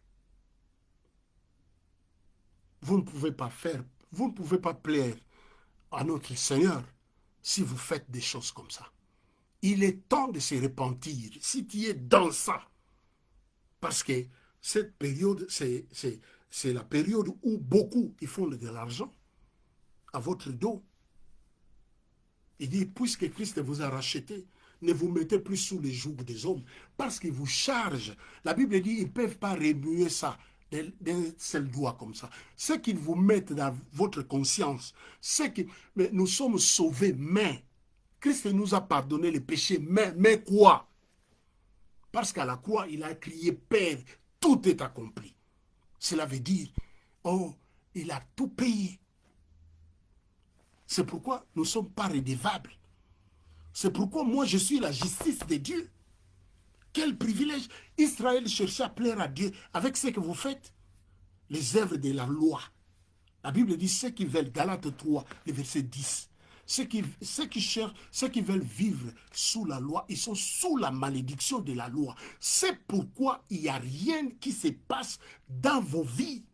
Vous ne pouvez pas faire, vous ne pouvez pas plaire à notre Seigneur si vous faites des choses comme ça. Il est temps de se repentir si tu es dans ça. Parce que cette période, c'est la période où beaucoup ils font de l'argent à votre dos. Il dit, puisque Christ vous a racheté, ne vous mettez plus sous les jougs des hommes, parce qu'ils vous chargent. La Bible dit, ils ne peuvent pas remuer ça d'un seul doigt comme ça. Ce qu'ils vous mettent dans votre conscience, c'est que mais nous sommes sauvés, mais Christ nous a pardonné les péchés, mais quoi? Parce qu'à la croix, il a crié, Père, tout est accompli. Cela veut dire, oh, il a tout payé. C'est pourquoi nous ne sommes pas redevables. C'est pourquoi moi je suis la justice de Dieu. Quel privilège! Israël cherchait à plaire à Dieu avec ce que vous faites. Les œuvres de la loi. La Bible dit ceux qui veulent, Galates 3, le verset 10. Ceux qui cherchent, ceux qui veulent vivre sous la loi, ils sont sous la malédiction de la loi. C'est pourquoi il n'y a rien qui se passe dans vos vies.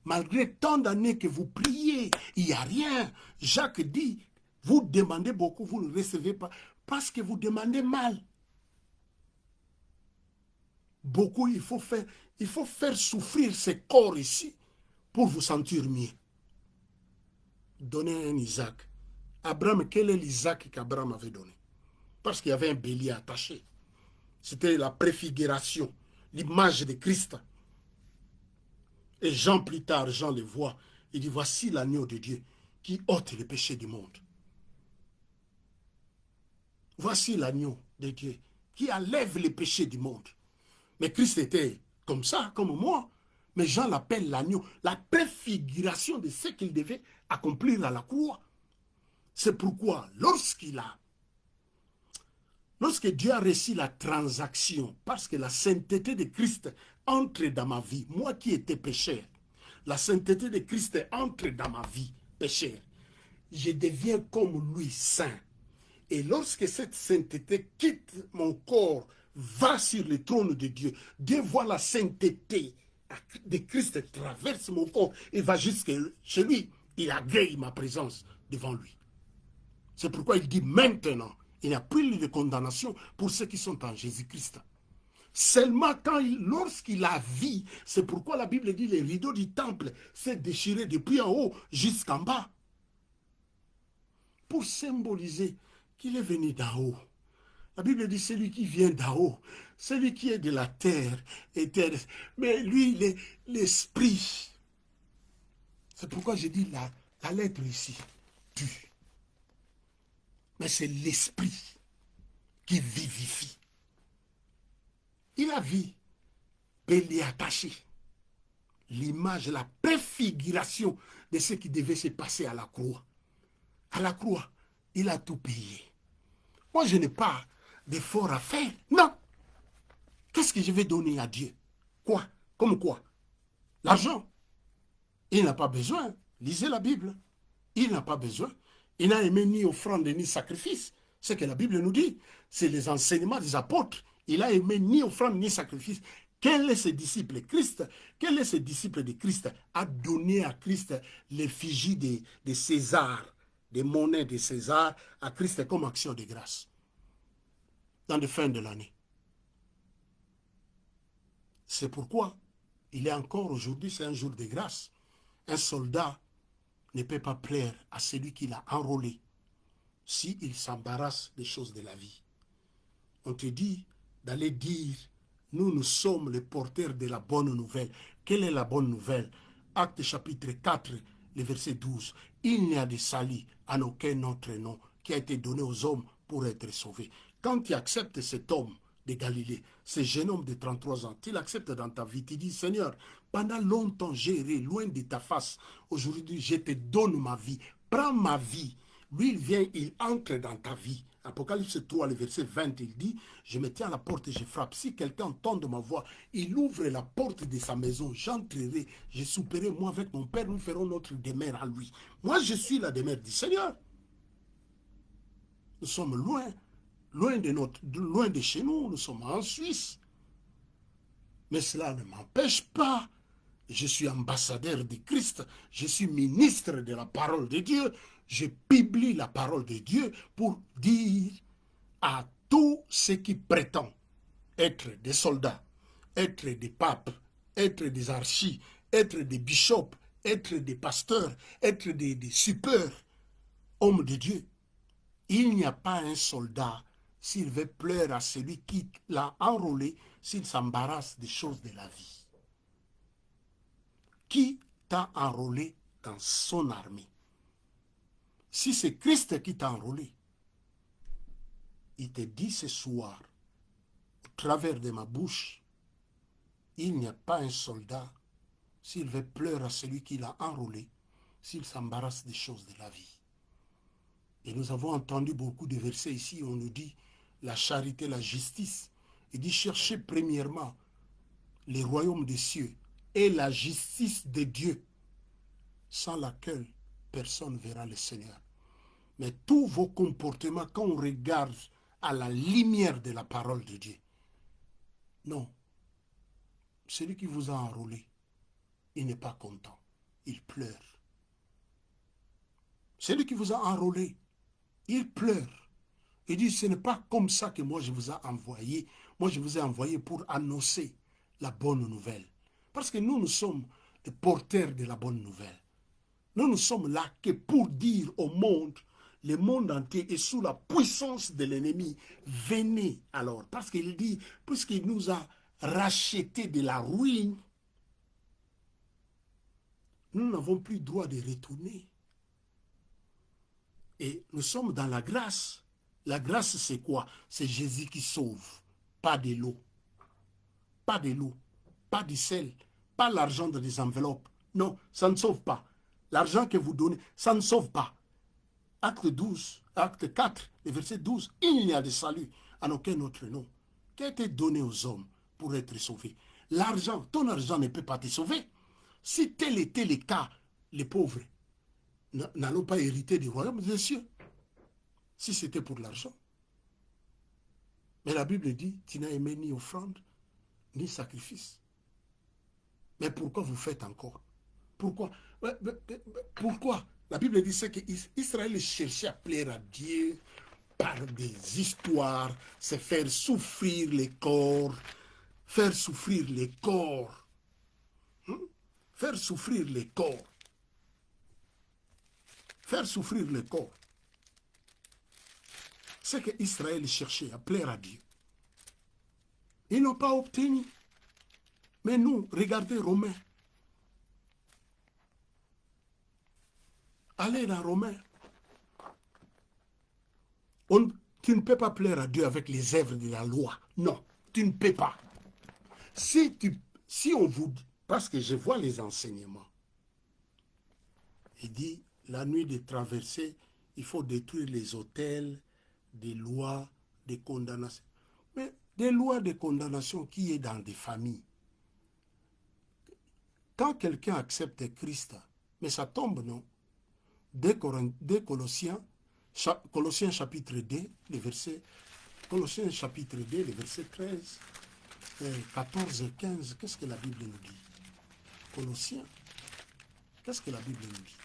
Malgré tant d'années que vous priez, il n'y a rien. Jacques dit, vous demandez beaucoup, vous ne recevez pas, parce que vous demandez mal. Beaucoup, il faut faire souffrir ce corps ici pour vous sentir mieux. Donnez un Isaac. Abraham, quel est l'Isaac qu'Abraham avait donné? Parce qu'il y avait un bélier attaché. C'était la préfiguration, l'image de Christ. Et Jean, plus tard, Jean le voit. Il dit, voici l'agneau de Dieu qui ôte le péché du monde. Voici l'agneau de Dieu qui enlève les péchés du monde. Mais Christ était comme ça, comme moi. Mais Jean l'appelle l'agneau, la préfiguration de ce qu'il devait accomplir à la croix. C'est pourquoi, lorsque Dieu a reçu la transaction, parce que la sainteté de Christ entre dans ma vie, moi qui étais pécheur, la sainteté de Christ entre dans ma vie, pécheur, je deviens comme lui saint. Et lorsque cette sainteté quitte mon corps, va sur le trône de Dieu, Dieu voit la sainteté de Christ traverse mon corps et va jusqu'à chez lui. Il agrée ma présence devant lui. C'est pourquoi il dit maintenant, il n'y a plus de condamnation pour ceux qui sont en Jésus-Christ. Seulement lorsqu'il a vu, c'est pourquoi la Bible dit les rideaux du temple s'est déchiré depuis en haut jusqu'en bas. Pour symboliser qu'il est venu d'en haut. La Bible dit celui qui vient d'en haut, celui qui est de la terre, mais lui, il est l'esprit. C'est pourquoi je dis la lettre ici, tue. Mais c'est l'esprit qui vivifie. Il a vu Bélier attaché. L'image, la préfiguration de ce qui devait se passer à la croix. À la croix, il a tout payé. Moi, je n'ai pas d'effort à faire. Non. Qu'est-ce que je vais donner à Dieu? Quoi? Comme quoi? L'argent. Il n'a pas besoin. Lisez la Bible. Il n'a pas besoin. Il n'a aimé ni offrande ni sacrifice. Ce que la Bible nous dit, c'est les enseignements des apôtres. Il a aimé ni offrande ni sacrifice. Quel est ses disciples? Christ. Quel est ses disciples de Christ? A donné à Christ l'effigie de César, des monnaies de César, à Christ comme action de grâce. Dans la fin de l'année. C'est pourquoi il est encore aujourd'hui, c'est un jour de grâce. Un soldat ne peut pas plaire à celui qui l'a enrôlé s'il s'embarrasse des choses de la vie. On te dit d'aller dire, nous sommes les porteurs de la bonne nouvelle. Quelle est la bonne nouvelle? Acte chapitre 4, le verset 12. Il n'y a de salut en aucun autre nom qui a été donné aux hommes pour être sauvés. Quand tu acceptes cet homme de Galilée, ce jeune homme de 33 ans, tu l'acceptes dans ta vie, tu dis, Seigneur, pendant longtemps j'ai erré loin de ta face. Aujourd'hui, je te donne ma vie. Prends ma vie. Lui, il vient, il entre dans ta vie. Apocalypse 3, le verset 20, il dit, je me tiens à la porte et je frappe. Si quelqu'un entend de ma voix, il ouvre la porte de sa maison, j'entrerai, je souperai, moi avec mon Père, nous ferons notre demeure à lui. Moi, je suis la demeure du Seigneur. Nous sommes loin de chez nous, nous sommes en Suisse. Mais cela ne m'empêche pas. Je suis ambassadeur de Christ, je suis ministre de la parole de Dieu, je publie la parole de Dieu pour dire à tous ceux qui prétendent être des soldats, être des papes, être des archis, être des bishops, être des pasteurs, être des supers, hommes de Dieu. Il n'y a pas un soldat s'il veut pleurer à celui qui l'a enrôlé, s'il s'embarrasse des choses de la vie. Qui t'a enrôlé dans son armée? Si c'est Christ qui t'a enrôlé, il te dit ce soir, au travers de ma bouche, il n'y a pas un soldat, s'il veut pleurer à celui qui l'a enrôlé, s'il s'embarrasse des choses de la vie. Et nous avons entendu beaucoup de versets ici, on nous dit la charité, la justice. Il dit cherchez premièrement les royaumes des cieux et la justice de Dieu, sans laquelle personne ne verra le Seigneur. Mais tous vos comportements, quand on regarde à la lumière de la parole de Dieu, non, celui qui vous a enrôlé, il n'est pas content, il pleure. Celui qui vous a enrôlé, il pleure. Il dit, ce n'est pas comme ça que moi je vous ai envoyé. Moi je vous ai envoyé pour annoncer la bonne nouvelle. Parce que nous sommes les porteurs de la bonne nouvelle. Nous sommes là que pour dire au monde, le monde entier est sous la puissance de l'ennemi. Venez alors. Parce qu'il dit, puisqu'il nous a rachetés de la ruine, nous n'avons plus droit de retourner. Et nous sommes dans la grâce. La grâce, c'est quoi? C'est Jésus qui sauve. Pas de l'eau. Pas de l'eau. Pas du sel. Pas l'argent dans des enveloppes. Non, ça ne sauve pas. L'argent que vous donnez, ça ne sauve pas. Acte 12, acte 4, le verset 12. Il n'y a de salut en aucun autre nom qui a été donné aux hommes pour être sauvés. L'argent, ton argent ne peut pas te sauver. Si tel était le cas, les pauvres n'allons pas hériter du royaume des cieux. Si c'était pour l'argent. Mais la Bible dit, tu n'as aimé ni offrande, ni sacrifice. Mais pourquoi vous faites encore? Pourquoi? Pourquoi? La Bible dit qu'Israël cherchait à plaire à Dieu par des histoires, c'est faire souffrir les corps, faire souffrir les corps, faire souffrir les corps, faire souffrir les corps. C'est qu'Israël cherchait à plaire à Dieu. Ils n'ont pas obtenu. Mais nous, regardez Romains. Allez dans Romains. Tu ne peux pas plaire à Dieu avec les œuvres de la loi. Non, tu ne peux pas. Si on vous dit, parce que je vois les enseignements, il dit, la nuit de traversée, il faut détruire les autels, des lois, des condamnations. Mais des lois de condamnation qui est dans des familles. Quand quelqu'un accepte Christ, mais ça tombe, non? Dès Colossiens chapitre 2, le verset, Colossiens chapitre 2, le verset 13, 14 et 15, qu'est-ce que la Bible nous dit? Colossiens, qu'est-ce que la Bible nous dit?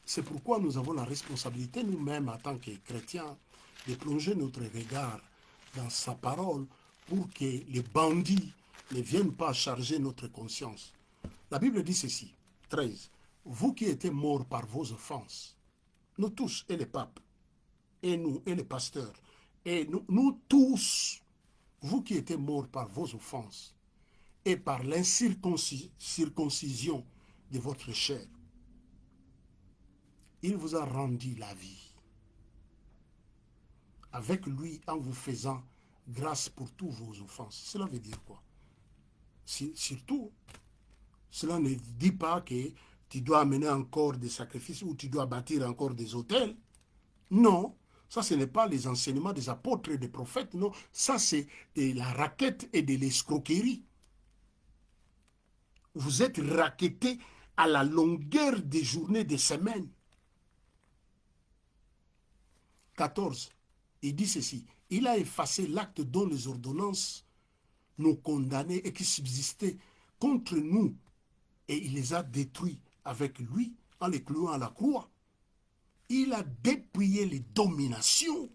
C'est pourquoi nous avons la responsabilité nous-mêmes en tant que chrétiens de plonger notre regard dans sa parole pour que les bandits ne viennent pas charger notre conscience. La Bible dit ceci, 13. Vous qui étiez morts par vos offenses, nous tous, et les papes, et nous, et les pasteurs, et nous tous, vous qui étiez morts par vos offenses, et par l'incirconcision de votre chair, il vous a rendu la vie. Avec lui, en vous faisant grâce pour toutes vos offenses. Cela veut dire quoi? Surtout, cela ne dit pas que tu dois amener encore des sacrifices ou tu dois bâtir encore des autels. Non, ça ce n'est pas les enseignements des apôtres et des prophètes, non. Ça c'est de la raquette et de l'escroquerie. Vous êtes raquettés à la longueur des journées, des semaines. 14. Il dit ceci. Il a effacé l'acte dont les ordonnances nous condamnaient et qui subsistaient contre nous. Et il les a détruits avec lui en les clouant à la croix. Il a dépouillé les dominations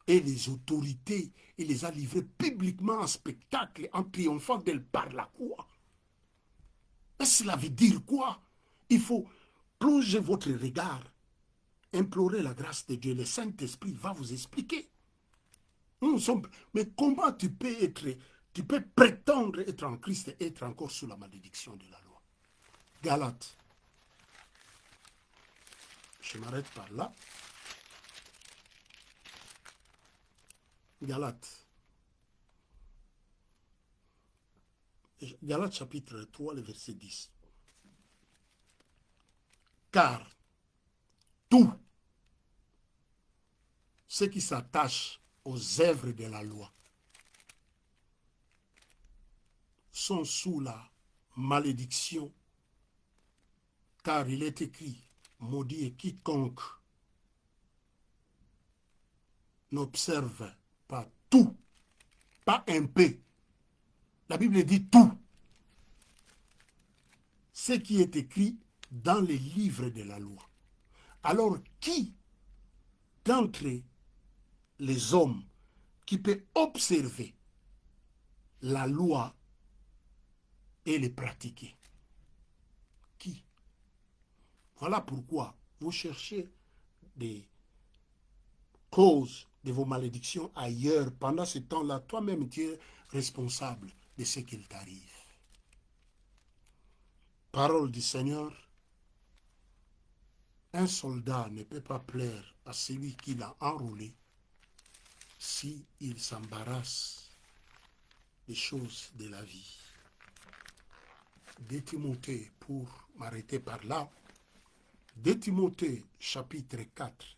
et les autorités. Il les a livrées publiquement en spectacle, en triomphant d'elles par la croix. Et cela veut dire quoi? Il faut plonger votre regard, implorer la grâce de Dieu. Le Saint-Esprit va vous expliquer. Mais comment tu peux prétendre être en Christ et être encore sous la malédiction de la loi? Galates. Je m'arrête par là. Galates. Galates chapitre 3, le verset 10. Car tout ce qui s'attache aux œuvres de la loi sont sous la malédiction, car il est écrit, maudit est quiconque n'observe pas tout, pas un peu. La Bible dit tout. Ce qui est écrit dans les livres de la loi. Alors, qui d'entre les hommes qui peut observer la loi et les pratiquer? Qui? Voilà pourquoi vous cherchez des causes de vos malédictions ailleurs. Pendant ce temps-là, toi-même tu es responsable de ce qu'il t'arrive. Parole du Seigneur. Un soldat ne peut pas plaire à celui qui l'a enrôlé s'il s'embarrasse des choses de la vie. 2 Timothée, pour m'arrêter par là, 2 Timothée chapitre 4,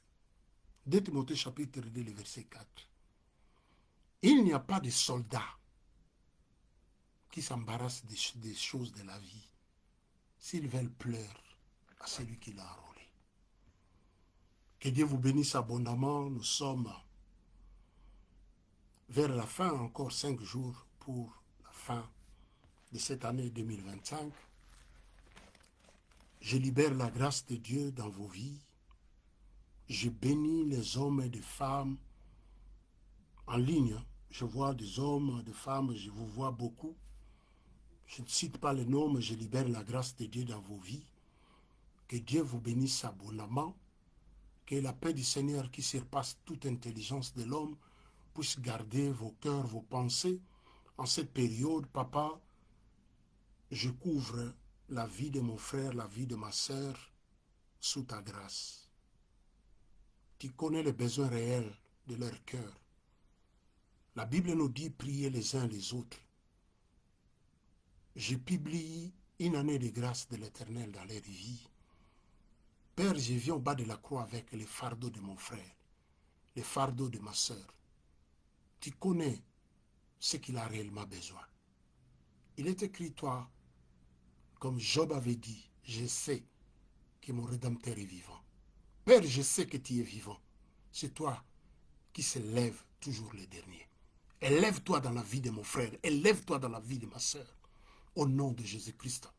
2 Timothée chapitre 2, le verset 4. Il n'y a pas de soldat qui s'embarrasse des choses de la vie s'ils veulent plaire à celui qui l'a enrôlé. Que Dieu vous bénisse abondamment. Nous sommes vers la fin, encore 5 jours pour la fin de cette année 2025. Je libère la grâce de Dieu dans vos vies. Je bénis les hommes et les femmes en ligne. Je vois des hommes, des femmes, je vous vois beaucoup. Je ne cite pas les noms, mais je libère la grâce de Dieu dans vos vies. Que Dieu vous bénisse abondamment. Que la paix du Seigneur qui surpasse toute intelligence de l'homme puisse garder vos cœurs, vos pensées. En cette période, papa, je couvre la vie de mon frère, la vie de ma sœur, sous ta grâce. Tu connais les besoins réels de leur cœur. La Bible nous dit prier les uns les autres. Je publie une année de grâce de l'Éternel dans leur vie. Père, je viens au bas de la croix avec les fardeaux de mon frère, les fardeaux de ma sœur. Tu connais ce qu'il a réellement besoin. Il est écrit, toi, comme Job avait dit, je sais que mon Rédempteur est vivant. Père, je sais que tu es vivant. C'est toi qui se lève toujours le dernier. Élève-toi dans la vie de mon frère. Élève-toi dans la vie de ma sœur. Au nom de Jésus-Christ.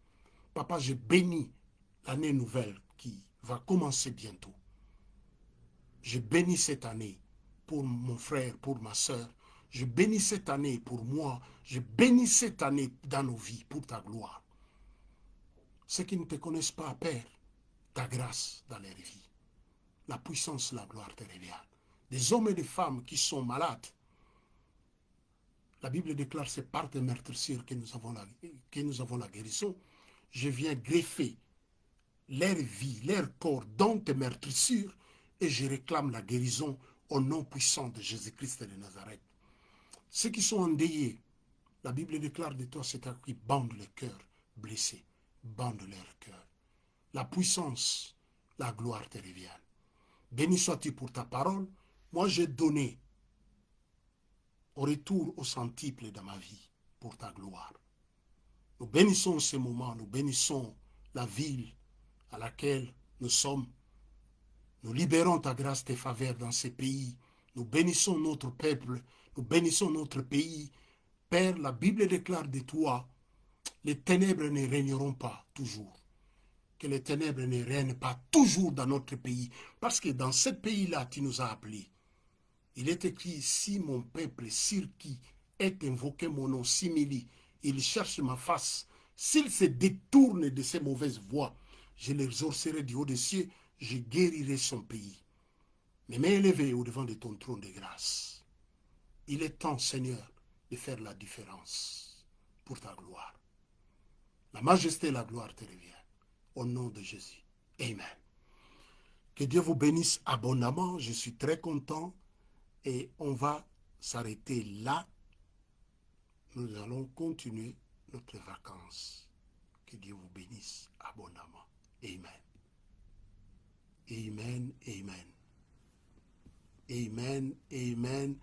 Papa, je bénis l'année nouvelle qui va commencer bientôt. Je bénis cette année pour mon frère, pour ma sœur. Je bénis cette année pour moi. Je bénis cette année dans nos vies pour ta gloire. Ceux qui ne te connaissent pas, Père, ta grâce dans leur vie. La puissance, la gloire te revient. Des hommes et des femmes qui sont malades. La Bible déclare, c'est par tes meurtrissures que nous avons la guérison. Je viens greffer leur vie, leur corps dans tes meurtrissures et je réclame la guérison au nom puissant de Jésus-Christ de Nazareth. Ceux qui sont endeuillés, la Bible déclare de toi, c'est toi qui bande le cœur blessé, bande leur cœur. La puissance, la gloire te revient. Béni sois-tu pour ta parole. Moi, j'ai donné au retour au centuple dans ma vie pour ta gloire. Nous bénissons ces moments, nous bénissons la ville à laquelle nous sommes. Nous libérons ta grâce, tes faveurs dans ces pays. Nous bénissons notre peuple, nous bénissons notre pays. Père, la Bible déclare de toi, les ténèbres ne régneront pas toujours. Que les ténèbres ne règnent pas toujours dans notre pays. Parce que dans ce pays-là, tu nous as appelés. Il est écrit, si mon peuple, sur qui est invoqué mon nom, simili, il cherche ma face. S'il se détourne de ses mauvaises voies, je l'exorcerai du haut des cieux, je guérirai son pays. Mes mains élevées au-devant de ton trône de grâce. Il est temps, Seigneur, de faire la différence pour ta gloire. La majesté et la gloire te reviennent. Au nom de Jésus. Amen. Que Dieu vous bénisse abondamment. Je suis très content. Et on va s'arrêter là. Nous allons continuer notre vacances. Que Dieu vous bénisse abondamment. Amen. Amen, amen. Amen, amen.